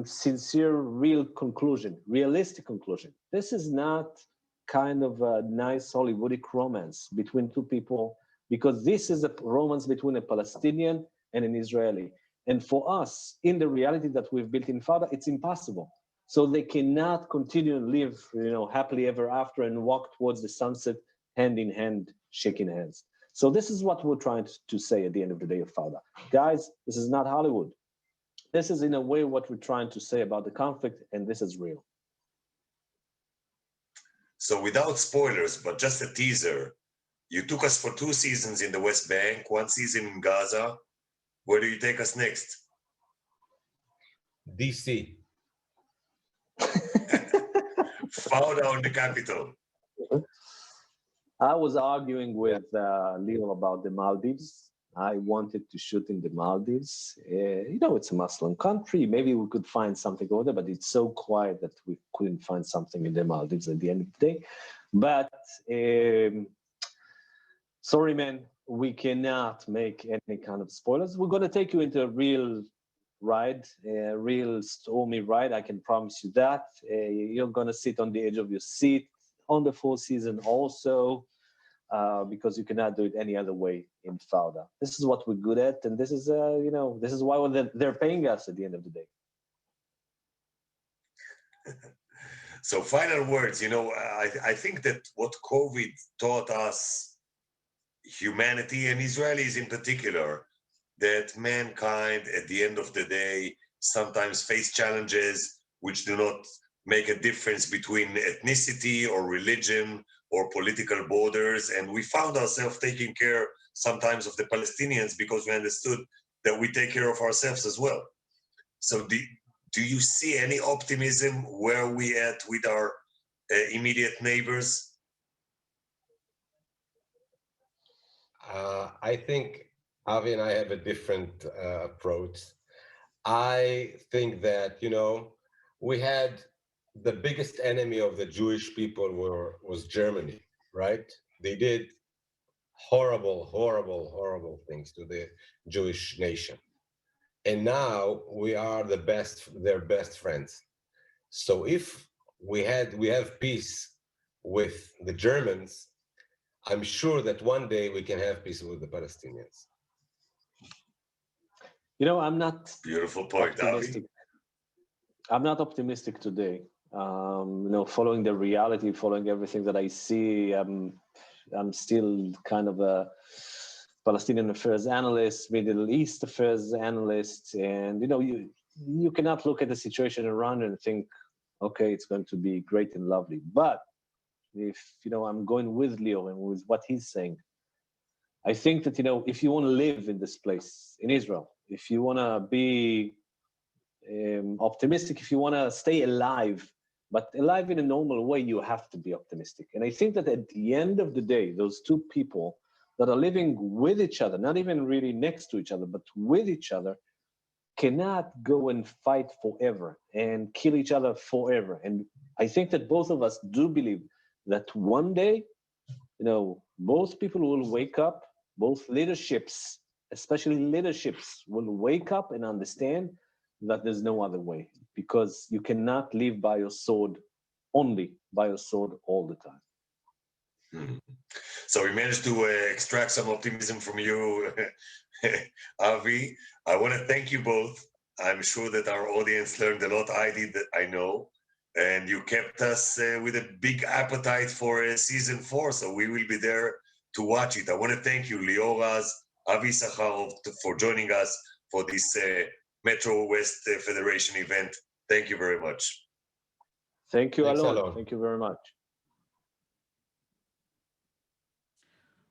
sincere, realistic conclusion. This is not kind of a nice Hollywoodic romance between two people, because this is a romance between a Palestinian and an Israeli. And for us, in the reality that we've built in Fauda, it's impossible. So they cannot continue to live, happily ever after and walk towards the sunset hand in hand, shaking hands. So this is what we're trying to say at the end of the day of Fauda. Guys, this is not Hollywood. This is in a way what we're trying to say about the conflict, and this is real. So without spoilers, but just a teaser, you took us for 2 seasons in the West Bank, 1 season in Gaza. Where do you take us next? DC. Fauda on the capital. I was arguing with Leo about the Maldives. I wanted to shoot in the Maldives. It's a Muslim country. Maybe we could find something over there, but it's so quiet that we couldn't find something in the Maldives at the end of the day. But sorry, man, we cannot make any kind of spoilers. We're going to take you into a real ride, a real stormy ride. I can promise you that. You're going to sit on the edge of your seat on the full season also, because you cannot do it any other way in Fauda. This is what we're good at, and this is, this is why they're paying us at the end of the day. So final words, I think that what COVID taught us, humanity and Israelis in particular, that mankind at the end of the day sometimes face challenges which do not make a difference between ethnicity or religion or political borders. And we found ourselves taking care sometimes of the Palestinians because we understood that we take care of ourselves as well. So do you see any optimism where we at with our immediate neighbors? I think Avi and I have a different approach. I think that, we had the biggest enemy of the Jewish people was Germany, right? They did horrible, horrible, horrible things to the Jewish nation. And now we are their best friends. So if we have peace with the Germans, I'm sure that one day we can have peace with the Palestinians. I'm not Beautiful point, optimistic. I'm not optimistic today. Following the reality, following everything that I see, I'm still kind of a Palestinian affairs analyst, Middle East affairs analyst, and you cannot look at the situation around and think, okay, it's going to be great and lovely. But if I'm going with Leo and with what he's saying, I think that if you want to live in this place in Israel, if you want to be optimistic, if you want to stay alive, but alive in a normal way, you have to be optimistic. And I think that at the end of the day, those two people that are living with each other, not even really next to each other, but with each other, cannot go and fight forever and kill each other forever. And I think that both of us do believe that one day Most people will wake up, both leaderships, especially leaderships, will wake up and understand that there's no other way, because you cannot live by your sword, only by your sword all the time. So we managed to extract some optimism from you, Avi. I want to thank you both. I'm sure that our audience learned a lot. I did, I know. And you kept us with a big appetite for season 4. So we will be there to watch it. I want to thank you, Lior, Avi Sakharov, for joining us for this Metro West Federation event. Thank you very much. Thank you, Thanks, Alon. Alon. Thank you very much.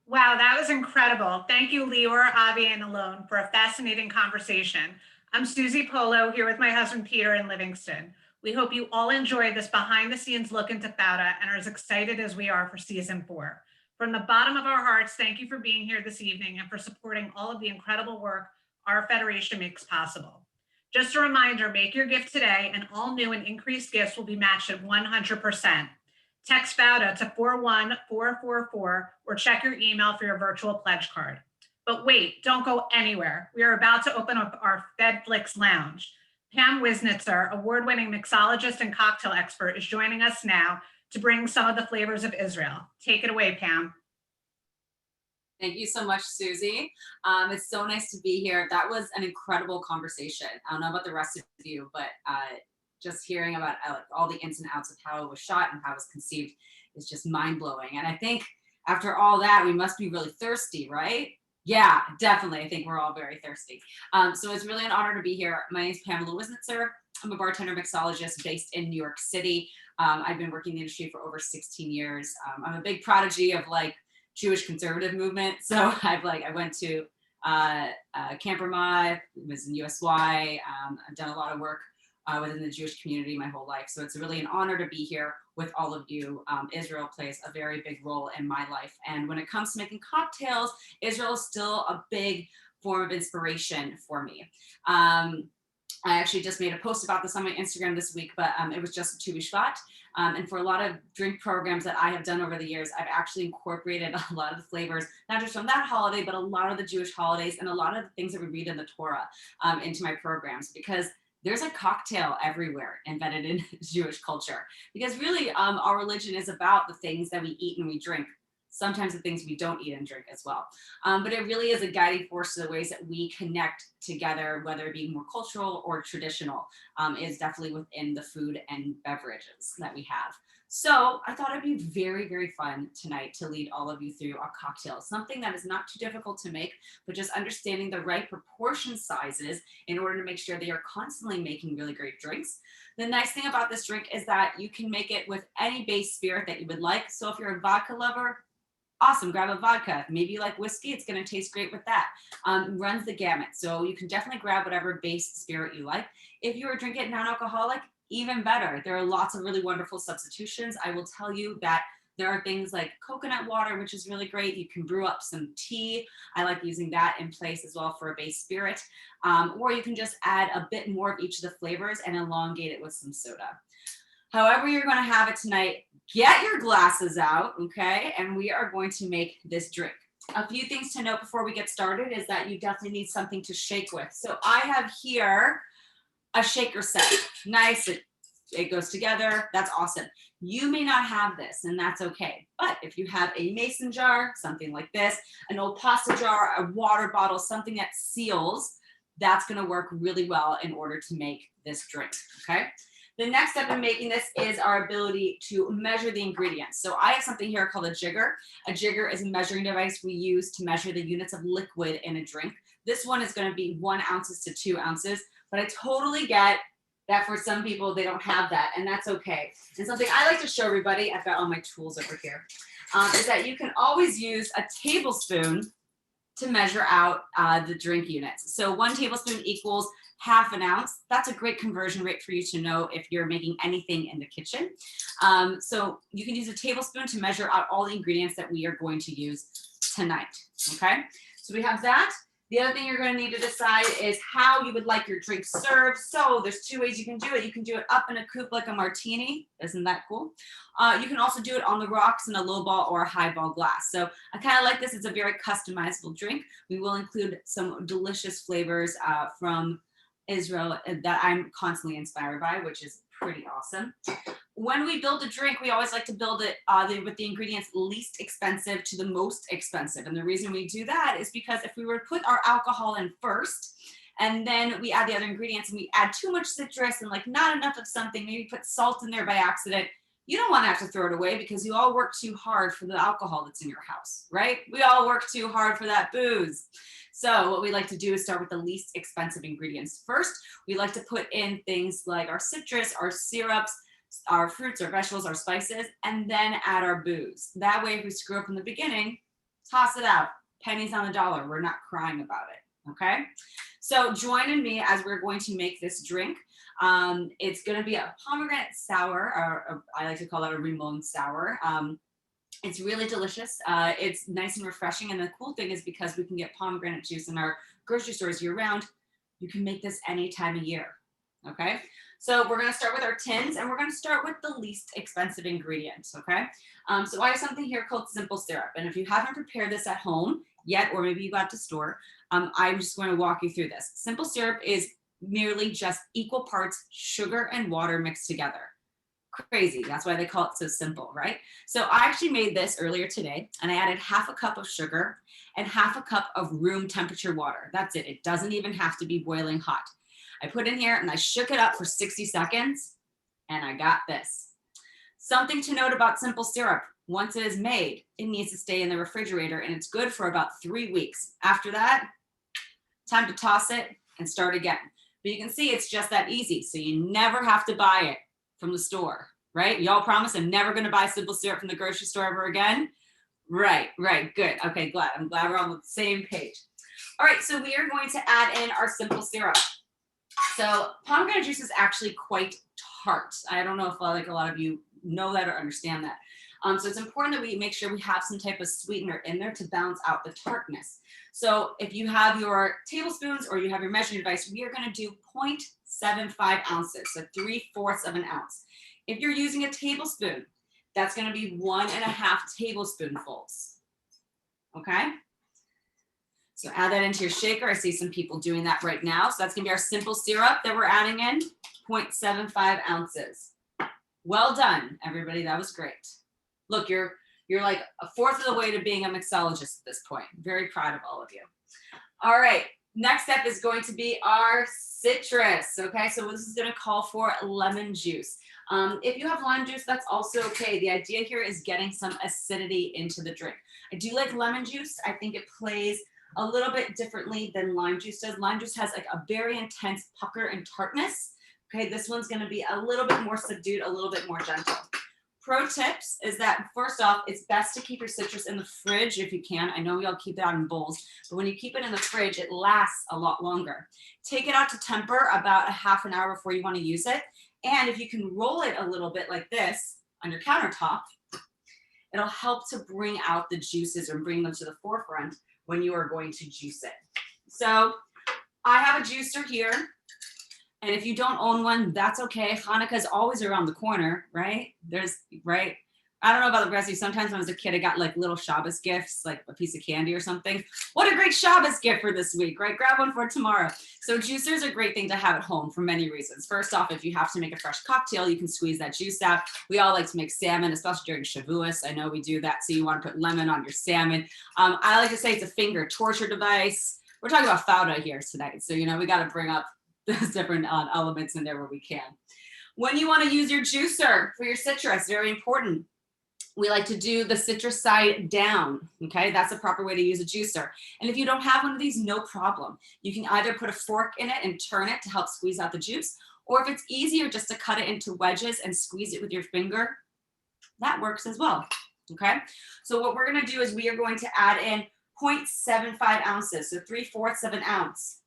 Wow, that was incredible. Thank you, Lior, Avi, and Alon, for a fascinating conversation. I'm Susie Polo here with my husband, Peter, in Livingston. We hope you all enjoyed this behind-the-scenes look into Fauda and are as excited as we are for season 4. From the bottom of our hearts, thank you for being here this evening and for supporting all of the incredible work our Federation makes possible. Just a reminder, make your gift today and all new and increased gifts will be matched at 100%. Text Fauda to 41444 or check your email for your virtual pledge card. But wait, don't go anywhere. We are about to open up our FedFlix lounge. Pam Wisnitzer, award-winning mixologist and cocktail expert, is joining us now to bring some of the flavors of Israel. Take it away, Pam. Thank you so much, Susie. It's so nice to be here. That was an incredible conversation. I don't know about the rest of you, but just hearing about all the ins and outs of how it was shot and how it was conceived is just mind-blowing. And I think after all that, we must be really thirsty, right? Yeah, definitely. I think we're all very thirsty. So it's really an honor to be here. My name is Pamela Wisnitzer. I'm a bartender mixologist based in New York City. I've been working in the industry for over 16 years. I'm a big prodigy of Jewish conservative movement. So I went to Camp Ramah, was in USY. I've done a lot of work within the Jewish community my whole life. So it's really an honor to be here with all of you. Israel plays a very big role in my life. And when it comes to making cocktails, Israel is still a big form of inspiration for me. I actually just made a post about this on my Instagram this week, but it was just Tu B'Shvat. And for a lot of drink programs that I have done over the years, I've actually incorporated a lot of the flavors, not just from that holiday, but a lot of the Jewish holidays and a lot of the things that we read in the Torah into my programs, because there's a cocktail everywhere embedded in Jewish culture. Because really, our religion is about the things that we eat and we drink. Sometimes the things we don't eat and drink as well. But it really is a guiding force to the ways that we connect together, whether it be more cultural or traditional, is definitely within the food and beverages that we have. So I thought it'd be very, very fun tonight to lead all of you through a cocktail, something that is not too difficult to make, but just understanding the right proportion sizes in order to make sure that you're constantly making really great drinks. The nice thing about this drink is that you can make it with any base spirit that you would like. So if you're a vodka lover, awesome, grab a vodka. Maybe you like whiskey, it's gonna taste great with that. Runs the gamut. So you can definitely grab whatever base spirit you like. If you are drinking non-alcoholic, even better. There are lots of really wonderful substitutions. I will tell you that there are things like coconut water, which is really great. You can brew up some tea. I like using that in place as well for a base spirit. Or you can just add a bit more of each of the flavors and elongate it with some soda. However you're gonna have it tonight, get your glasses out, okay? And we are going to make this drink. A few things to note before we get started is that you definitely need something to shake with. So I have here a shaker set. Nice, it goes together, that's awesome. You may not have this, and that's okay. But if you have a mason jar, something like this, an old pasta jar, a water bottle, something that seals, that's gonna work really well in order to make this drink, okay? The next step in making this is our ability to measure the ingredients. So I have something here called a jigger. A jigger is a measuring device we use to measure the units of liquid in a drink. This one is going to be 1 ounces to 2 ounces, but I totally get that for some people, they don't have that, and that's okay. And something I like to show everybody, I've got all my tools over here, is that you can always use a tablespoon to measure out the drink units. So 1 tablespoon equals half an ounce. That's a great conversion rate for you to know if you're making anything in the kitchen. So you can use a tablespoon to measure out all the ingredients that we are going to use tonight, okay? So we have that. The other thing you're going to need to decide is how you would like your drink served. So there's two ways you can do it. You can do it up in a coupe like a martini. Isn't that cool? You can also do it on the rocks in a low ball or a high ball glass. So I kind of like this. It's a very customizable drink. We will include some delicious flavors from Israel that I'm constantly inspired by, which is pretty awesome. When we build a drink, we always like to build it with the ingredients least expensive to the most expensive. And the reason we do that is because if we were to put our alcohol in first, and then we add the other ingredients and we add too much citrus and like not enough of something, maybe put salt in there by accident, you don't want to have to throw it away because you all work too hard for the alcohol that's in your house, right? We all work too hard for that booze. So what we like to do is start with the least expensive ingredients first. We like to put in things like our citrus, our syrups, our fruits, our vegetables, our spices, and then add our booze. That way, if we screw up in the beginning, toss it out. Pennies on the dollar. We're not crying about it, okay? So join in me as we're going to make this drink. It's going to be a pomegranate sour, or I like to call it a rimon sour. It's really delicious. It's nice and refreshing. And the cool thing is because we can get pomegranate juice in our grocery stores year round, you can make this any time of year, okay? So we're gonna start with our tins and we're gonna start with the least expensive ingredients, okay? So I have something here called simple syrup. And if you haven't prepared this at home yet, or maybe you got to store, I'm just gonna walk you through this. Simple syrup is merely just equal parts sugar and water mixed together. Crazy, that's why they call it so simple, right? So I actually made this earlier today and I added half a cup of sugar and half a cup of room temperature water. That's it, it doesn't even have to be boiling hot. I put in here and I shook it up for 60 seconds and I got this. Something to note about simple syrup, once it is made, it needs to stay in the refrigerator and it's good for about 3 weeks. After that, time to toss it and start again. But you can see it's just that easy. So you never have to buy it from the store, right? Y'all promise I'm never gonna buy simple syrup from the grocery store ever again? Right, good. Okay, I'm glad we're on the same page. All right, so we are going to add in our simple syrup. So pomegranate juice is actually quite tart. I don't know if like a lot of you know that or understand that. So it's important that we make sure we have some type of sweetener in there to balance out the tartness. So if you have your tablespoons or you have your measuring device, we are gonna do 0.75 ounces, so 3/4 of an ounce. If you're using a tablespoon, that's gonna be 1.5 tablespoonfuls, okay? So add that into your shaker. I see some people doing that right now. So that's gonna be our simple syrup that we're adding in, 0.75 ounces. Well done, everybody, that was great. Look, you're like 1/4 of the way to being a mixologist at this point. Very proud of all of you. All right, next step is going to be our citrus, okay? So this is gonna call for lemon juice. If you have lime juice, that's also okay. The idea here is getting some acidity into the drink. I do like lemon juice. I think it plays a little bit differently than lime juice does. Lime juice has like a very intense pucker and tartness. Okay, this one's gonna be a little bit more subdued, a little bit more gentle. Pro tips is that first off, it's best to keep your citrus in the fridge if you can. I know we all keep it out in bowls, but when you keep it in the fridge, it lasts a lot longer. Take it out to temper about a half an hour before you wanna use it. And if you can roll it a little bit like this on your countertop, it'll help to bring out the juices or bring them to the forefront when you are going to juice it. So I have a juicer here. And if you don't own one, that's okay. Hanukkah is always around the corner, right? Right? I don't know about the rest of you. Sometimes when I was a kid, I got like little Shabbos gifts, like a piece of candy or something. What a great Shabbos gift for this week, right? Grab one for tomorrow. So juicers are a great thing to have at home for many reasons. First off, if you have to make a fresh cocktail, you can squeeze that juice out. We all like to make salmon, especially during Shavuos. I know we do that. So you want to put lemon on your salmon. I like to say it's a finger torture device. We're talking about Fauda here tonight. So, we got to bring up those different elements in there where we can. When you want to use your juicer for your citrus, very important. We like to do the citrus side down, okay? That's the proper way to use a juicer. And if you don't have one of these, no problem. You can either put a fork in it and turn it to help squeeze out the juice, or if it's easier just to cut it into wedges and squeeze it with your finger, that works as well, okay? So what we're gonna do is we are going to add in 0.75 ounces, so 3/4 of an ounce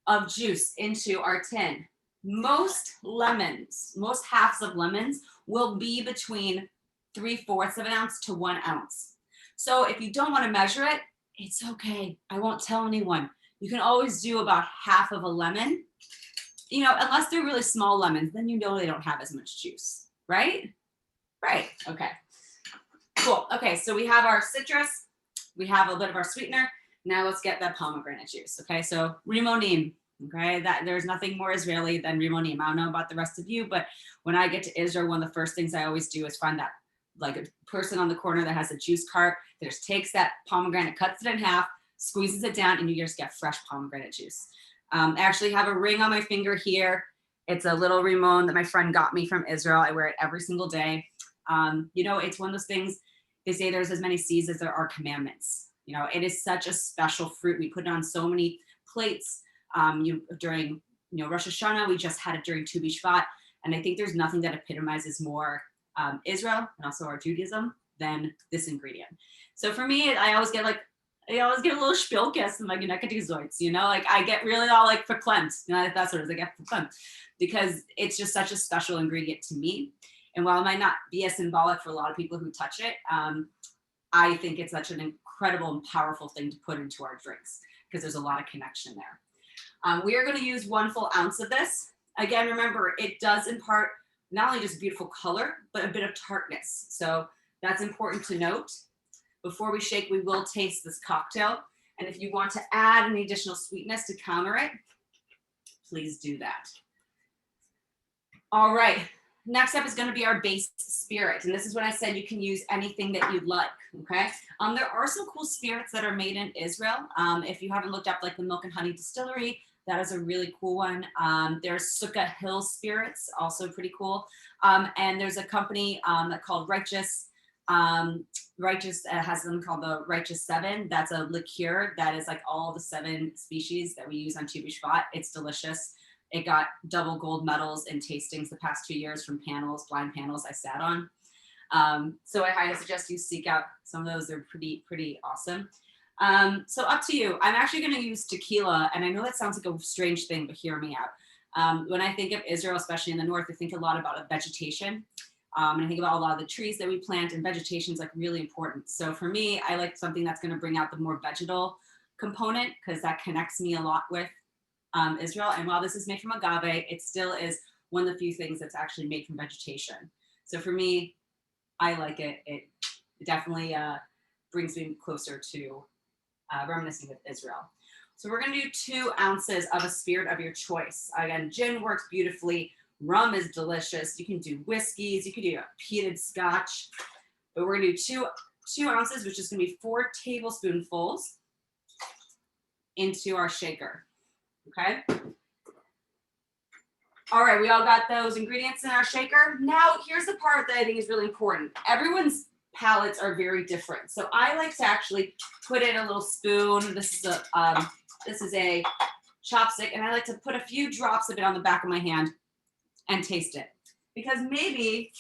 of juice into our tin. Most lemons, most halves of lemons will be between 3/4 of an ounce to 1 ounce. So if you don't want to measure it, it's okay. I won't tell anyone. You can always do about half of a lemon, you know, unless they're really small lemons, then you know they don't have as much juice, right? Right, okay. Cool, okay, so we have our citrus, we have a bit of our sweetener. Now let's get that pomegranate juice, okay? So rimonim, okay? That there's nothing more Israeli than rimonim. I don't know about the rest of you, but when I get to Israel, one of the first things I always do is find that like a person on the corner that has a juice cart that just takes that pomegranate, cuts it in half, squeezes it down, and you just get fresh pomegranate juice. I actually have a ring on my finger here. It's a little rimon that my friend got me from Israel. I wear it every single day. You know, it's one of those things, they say there's as many C's as there are commandments. You know, it is such a special fruit. We put it on so many plates during, you know, Rosh Hashanah. We just had it during Tu B'Shvat. And I think there's nothing that epitomizes more Israel and also our Judaism than this ingredient. So for me, I always get a little spilkes in my Gneckedezoits, you know, like I get really all like verklempt, you know, that's what it is, I get verklempt because it's just such a special ingredient to me. And while it might not be as symbolic for a lot of people who touch it, I think it's such an incredible and powerful thing to put into our drinks because there's a lot of connection there. We are going to use 1 full ounce of this. Again, remember, it does impart not only just beautiful color, but a bit of tartness. So that's important to note. Before we shake, we will taste this cocktail. And if you want to add any additional sweetness to counter it, please do that. All right. Next up is going to be our base spirit. And this is when I said you can use anything that you'd like, okay? There are some cool spirits that are made in Israel. If you haven't looked up like the Milk and Honey Distillery, that is a really cool one. There's Sukkah Hill Spirits, also pretty cool. And there's a company called Righteous has something called the Righteous 7. That's a liqueur that is like all the 7 species that we use on Tu B'Shvat. It's delicious. It got double gold medals in tastings the past 2 years from blind panels I sat on. So I highly suggest you seek out some of those. They're pretty awesome. So up to you. I'm actually going to use tequila, and I know that sounds like a strange thing, but hear me out. When I think of Israel, especially in the north, I think a lot about vegetation. And I think about a lot of the trees that we plant, and vegetation is like really important. So for me, I like something that's going to bring out the more vegetal component because that connects me a lot with Israel. And while this is made from agave, it still is one of the few things that's actually made from vegetation. So for me, I like it. It definitely brings me closer to reminiscing with Israel. So we're going to do 2 ounces of a spirit of your choice. Again, gin works beautifully. Rum is delicious. You can do whiskeys. You can do a peated scotch. But we're going to do 2 ounces, which is going to be 4 tablespoonfuls into our shaker. Okay. All right, we all got those ingredients in our shaker. Now, here's the part that I think is really important. Everyone's palates are very different. So I like to actually put in a little spoon. This is a chopstick, and I like to put a few drops of it on the back of my hand and taste it. Because maybe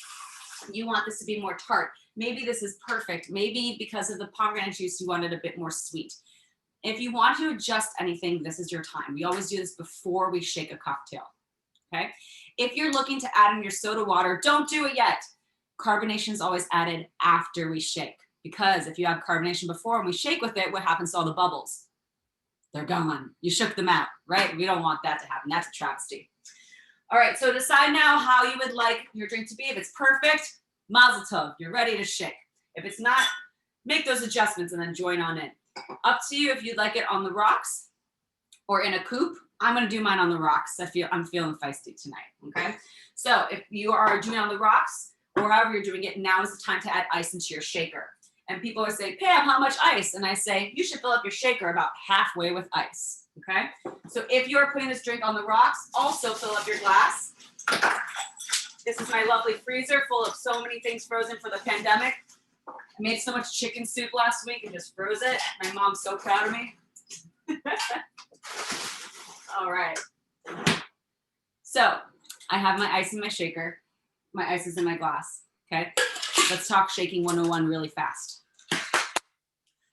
you want this to be more tart. Maybe this is perfect. Maybe because of the pomegranate juice, you want it a bit more sweet. If you want to adjust anything, this is your time. We always do this before we shake a cocktail, okay? If you're looking to add in your soda water, don't do it yet. Carbonation is always added after we shake, because if you have carbonation before and we shake with it, what happens to all the bubbles? They're gone. You shook them out, right? We don't want that to happen. That's a travesty. All right, so decide now how you would like your drink to be. If it's perfect, mazel tov, you're ready to shake. If it's not, make those adjustments and then join on in. Up to you if you'd like it on the rocks or in a coupe. I'm gonna do mine on the rocks. I'm feeling feisty tonight, okay? So if you are doing it on the rocks or however you're doing it, now is the time to add ice into your shaker. And people always say, Pam, how much ice? And I say, you should fill up your shaker about halfway with ice, okay? So if you're putting this drink on the rocks, also fill up your glass. This is my lovely freezer full of so many things frozen for the pandemic. I made so much chicken soup last week and just froze it. My mom's so proud of me. All right. So I have my ice in my shaker. My ice is in my glass, okay? Let's talk shaking 101 really fast.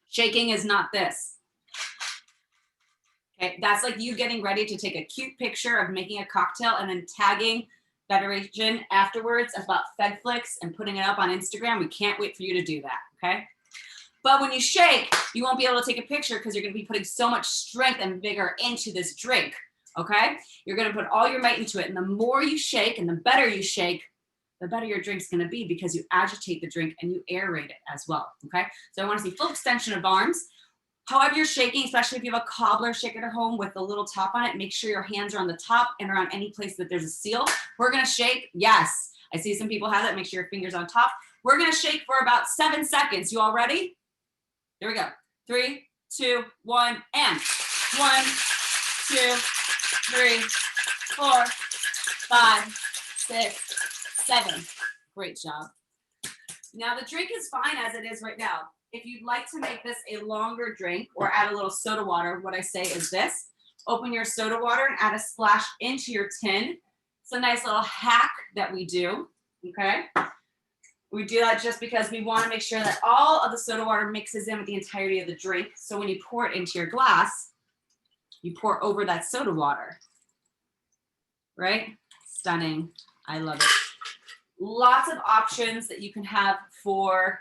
Shaking is not this. Okay, that's like you getting ready to take a cute picture of making a cocktail and then tagging Federation afterwards about FedFlix and putting it up on Instagram. We can't wait for you to do that, okay? But when you shake, you won't be able to take a picture because you're going to be putting so much strength and vigor into this drink. Okay? You're going to put all your might into it. And the more you shake and the better you shake, the better your drink's going to be because you agitate the drink and you aerate it as well. Okay? So I want to see full extension of arms. However you're shaking, especially if you have a cobbler shaker at home with a little top on it, make sure your hands are on the top and around any place that there's a seal. We're going to shake. Yes. I see some people have that. Make sure your fingers on top. We're going to shake for about 7 seconds. You all ready? Here we go. 3, 2, 1, and 1, 2, 3, 4, 5, 6, 7. Great job. Now the drink is fine as it is right now. If you'd like to make this a longer drink or add a little soda water, what I say is this: open your soda water and add a splash into your tin. It's a nice little hack that we do, okay? We do that just because we want to make sure that all of the soda water mixes in with the entirety of the drink. So when you pour it into your glass, you pour over that soda water, right? Stunning. I love it. Lots of options that you can have for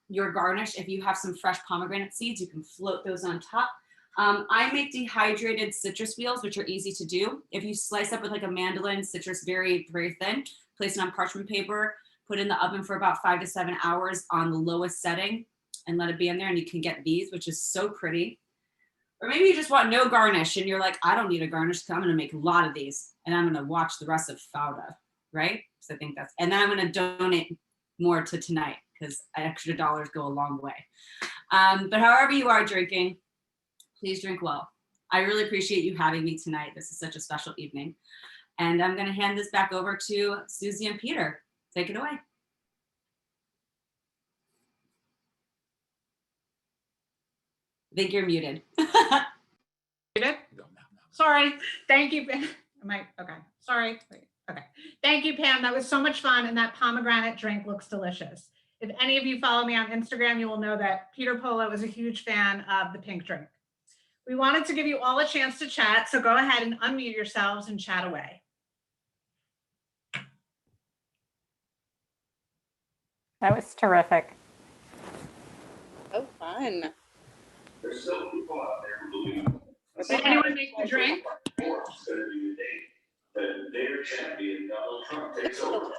your garnish. If you have some fresh pomegranate seeds, you can float those on top. I make dehydrated citrus wheels, which are easy to do. If you slice up with like a mandolin citrus very, very thin, place it on parchment paper, put it in the oven for about 5 to 7 hours on the lowest setting and let it be in there, and you can get these, which is so pretty. Or maybe you just want no garnish and you're like, I don't need a garnish because I'm going to make a lot of these and I'm going to watch the rest of Fauda, right? So I think that's, and then I'm going to donate more to tonight because extra dollars go a long way. But however you are drinking, please drink well. I really appreciate you having me tonight. This is such a special evening. And I'm going to hand this back over to Susie and Peter. Take it away. I think you're muted. Muted? Sorry. Thank you. Am I okay? Sorry. Wait. Okay. Thank you, Pam. That was so much fun, and that pomegranate drink looks delicious. If any of you follow me on Instagram, you will know that Peter Polo is a huge fan of the pink drink. We wanted to give you all a chance to chat, so go ahead and unmute yourselves and chat away. That was terrific. Oh, fun. There's still people out there who believe. Did anyone make the drink? Their champion Donald Trump takes over.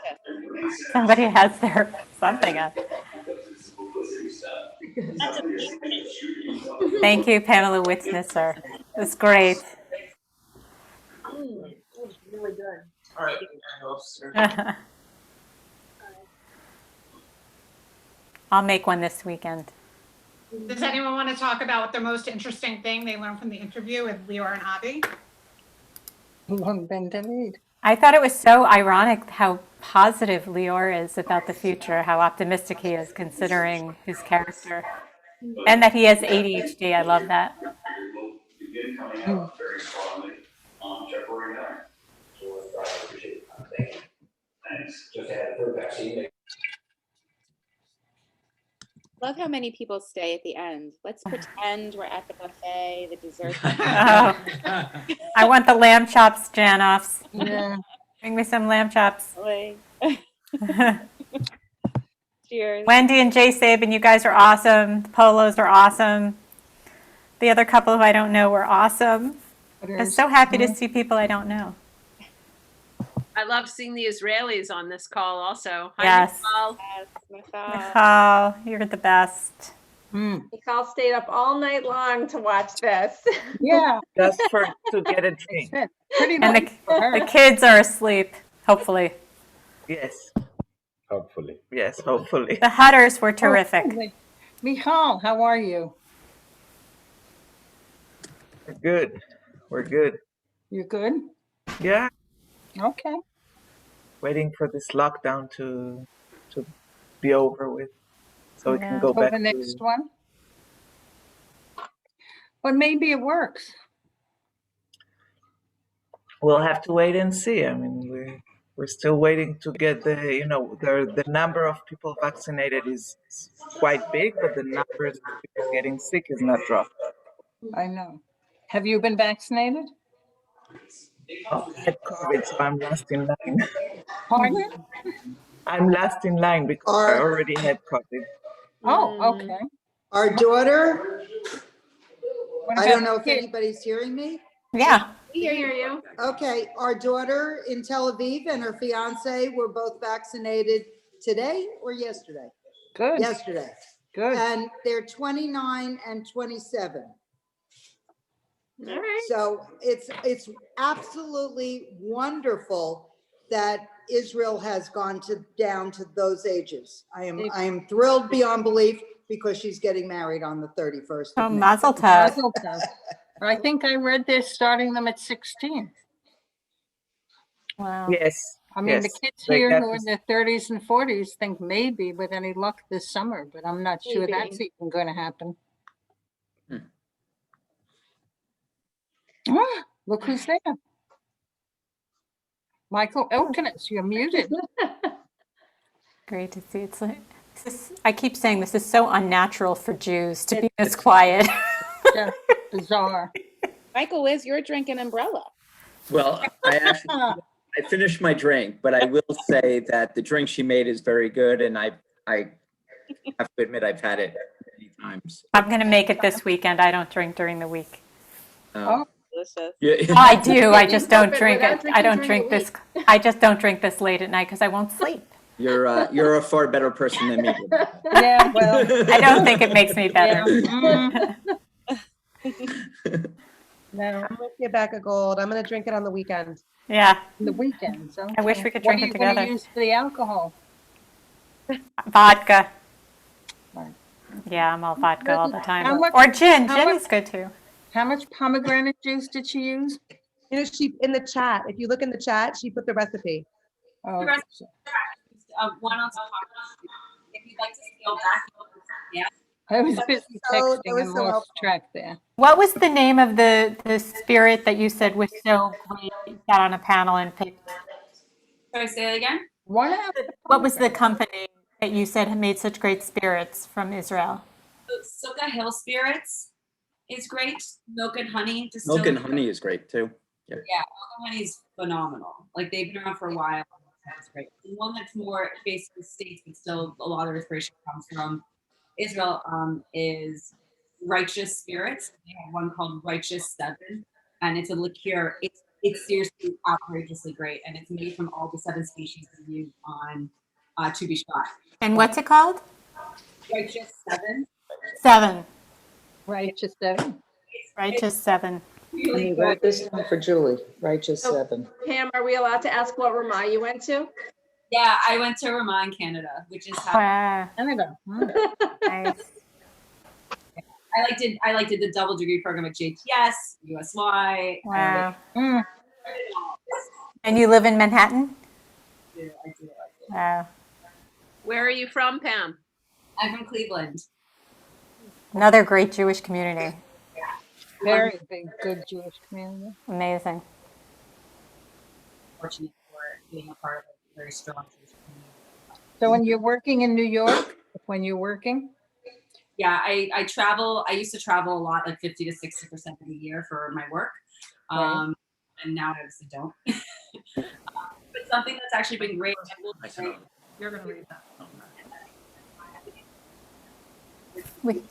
Somebody has their something up. Thank you, Pamela Witnesser. It was great. It was really good. All right. I'll make one this weekend. Does anyone want to talk about what the most interesting thing they learned from the interview with Lior and Avi? I thought it was so ironic how positive Lior is about the future, how optimistic he is considering his character, and that he has ADHD. I love that. Begin coming out very strongly on February 9th. So I appreciate it. Thank you. Thanks. Just had a third vaccine. Love how many people stay at the end. Let's pretend we're at the buffet, the dessert. Oh, I want the lamb chops, Janoffs. Yeah. Bring me some lamb chops. Cheers. Wendy and Jay Sabin, you guys are awesome. The Polos are awesome. The other couple who I don't know were awesome. I'm so happy to see people I don't know. I love seeing the Israelis on this call also. Hi, Yes. Michal. Michal, you're the best. Michal stayed up all night long to watch this. Yeah. Just to get a drink. Pretty And much for her. the kids are asleep, hopefully. Yes. Hopefully. Yes, hopefully. The Hutters were terrific. Hopefully. Michal, how are you? We're good. We're good. You good? Yeah. Okay. Waiting for this lockdown to be over with, so we can go For back the next one. But maybe it works. We'll have to wait and see. I mean, we're still waiting to get the number of people vaccinated is quite big, but the numbers of people getting sick is not dropped. I know. Have you been vaccinated? Oh, I had COVID, so I'm last in line. Pardon? I'm last in line because I already had COVID. Oh, okay. Our daughter, What I don't about know the if kid? anybody's hearing me. Yeah. We hear you. Okay, our daughter in Tel Aviv and her fiance were both vaccinated today or yesterday? Good. Yesterday. Good. And they're 29 and 27. All right. So it's absolutely wonderful that Israel has gone down to those ages. I am thrilled beyond belief because she's getting married on the 31st. Oh, of May. mazel tov. Mazel tov. I think I read they're starting them at 16. Wow. Yes. I mean, the yes. kids Like here that who are in their 30s and 40s think maybe with any luck this summer, but I'm not sure Maybe. that's even going to happen. Hmm. Ah, look who's there. Michael Elkins, you're muted. Great to see. It's like, I keep saying this is so unnatural for Jews to be this quiet. Yeah, bizarre. Michael, where's your drink and umbrella? Well, I finished my drink, but I will say that the drink she made is very good, and I have to admit I've had it many times. I'm going to make it this weekend. I don't drink during the week. Oh, delicious. Yeah. I do. I just don't drink Without it. I don't drinking drink during this. I just don't drink this late at night because I won't sleep. You're a far better person than me. yeah, well. I don't think it makes me better. Yeah. No, I'm with you, Back of Gold. I'm going to drink it on the weekend. Yeah. the weekends. Okay. I wish we could What drink are it you gonna together. use for the alcohol? Vodka. Right. Yeah, I'm all vodka all the How time. much- Or gin. how Gin much- is good too. How much pomegranate juice did she use? You know, she in the chat, if you look in the chat, she put the recipe. Oh, The rest of 1 ounce of coffee. If you'd like to scale back, yeah. I was busy that texting was and so lost helpful. track there. What was the name of the spirit that you said was so great? You sat on a panel and picked. Sorry, say that again? What was the company that you said had made such great spirits from Israel? So Sukkah Hill Spirits is great. Milk and honey. Milk and distilled. honey is great too. Yeah. Yeah, milk and honey is phenomenal. Like they've been around for a while. That's great. The one that's more basically states, but still a lot of inspiration comes from Israel is Righteous Spirits. They have one called Righteous 7, and it's a liqueur. It's seriously outrageously great, and it's made from all the 7 species we use on Tu B'Shvat. And what's it called? Righteous 7. 7. Righteous 7. Righteous 7. Let me write this down for Julie. Righteous 7. Pam, are we allowed to ask what Ramah you went to? Yeah, I went to Ramah, Canada, which is how Wow. Canada. Nice. I did the double degree program at JTS, USY. Wow. Mm. And you live in Manhattan? I do. Wow. Where are you from, Pam? I'm from Cleveland. Another great Jewish community. Very big, good Jewish community. Amazing. Fortunate for being a part of a very strong Jewish community. So when you're working in New York, Yeah, I travel. I used to travel a lot, like 50 to 60% of the year for my work. Right. And now I obviously don't. But something that's actually been great. You're going to read that. We're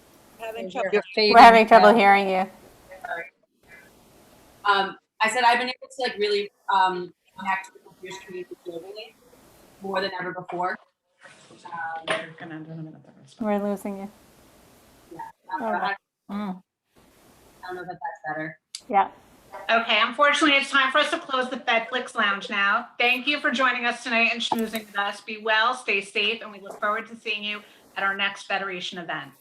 You're having trouble hearing you. Sorry. I said I've been able to like really connect with the Jewish community globally more than ever before. We're losing you. Yeah. Oh. I don't know if that's better. Yeah. Okay, unfortunately, it's time for us to close the FedFlix Lounge now. Thank you for joining us tonight and schmoozing with us. Be well, stay safe, and we look forward to seeing you at our next Federation event.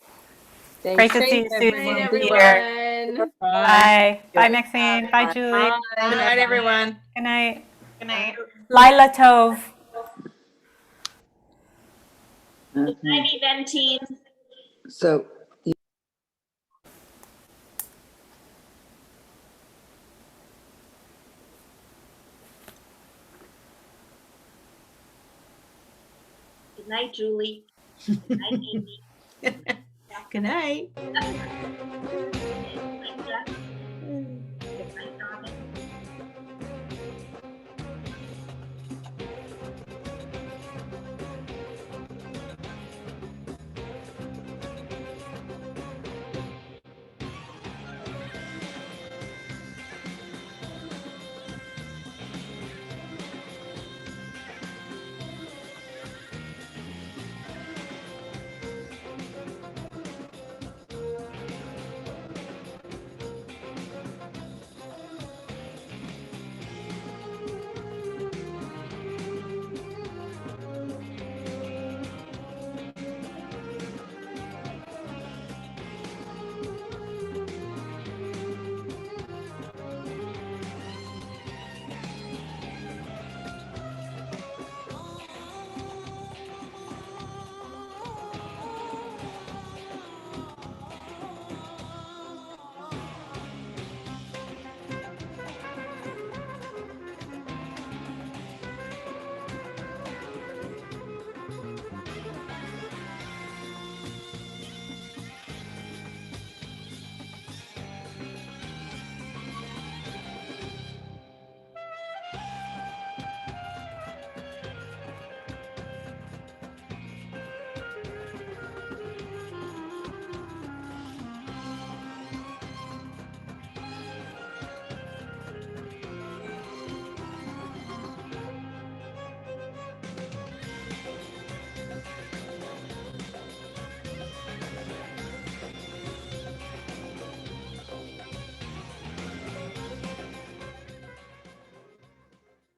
Great to see you, Susie. Night, Peter. everyone. Bye. Bye, Maxine. Bye, Julie. Good night, everyone. Good night. Good night. Lila Tov. Mhm. Night, event team. So Good night, Julie. Good night, Amy. Good night.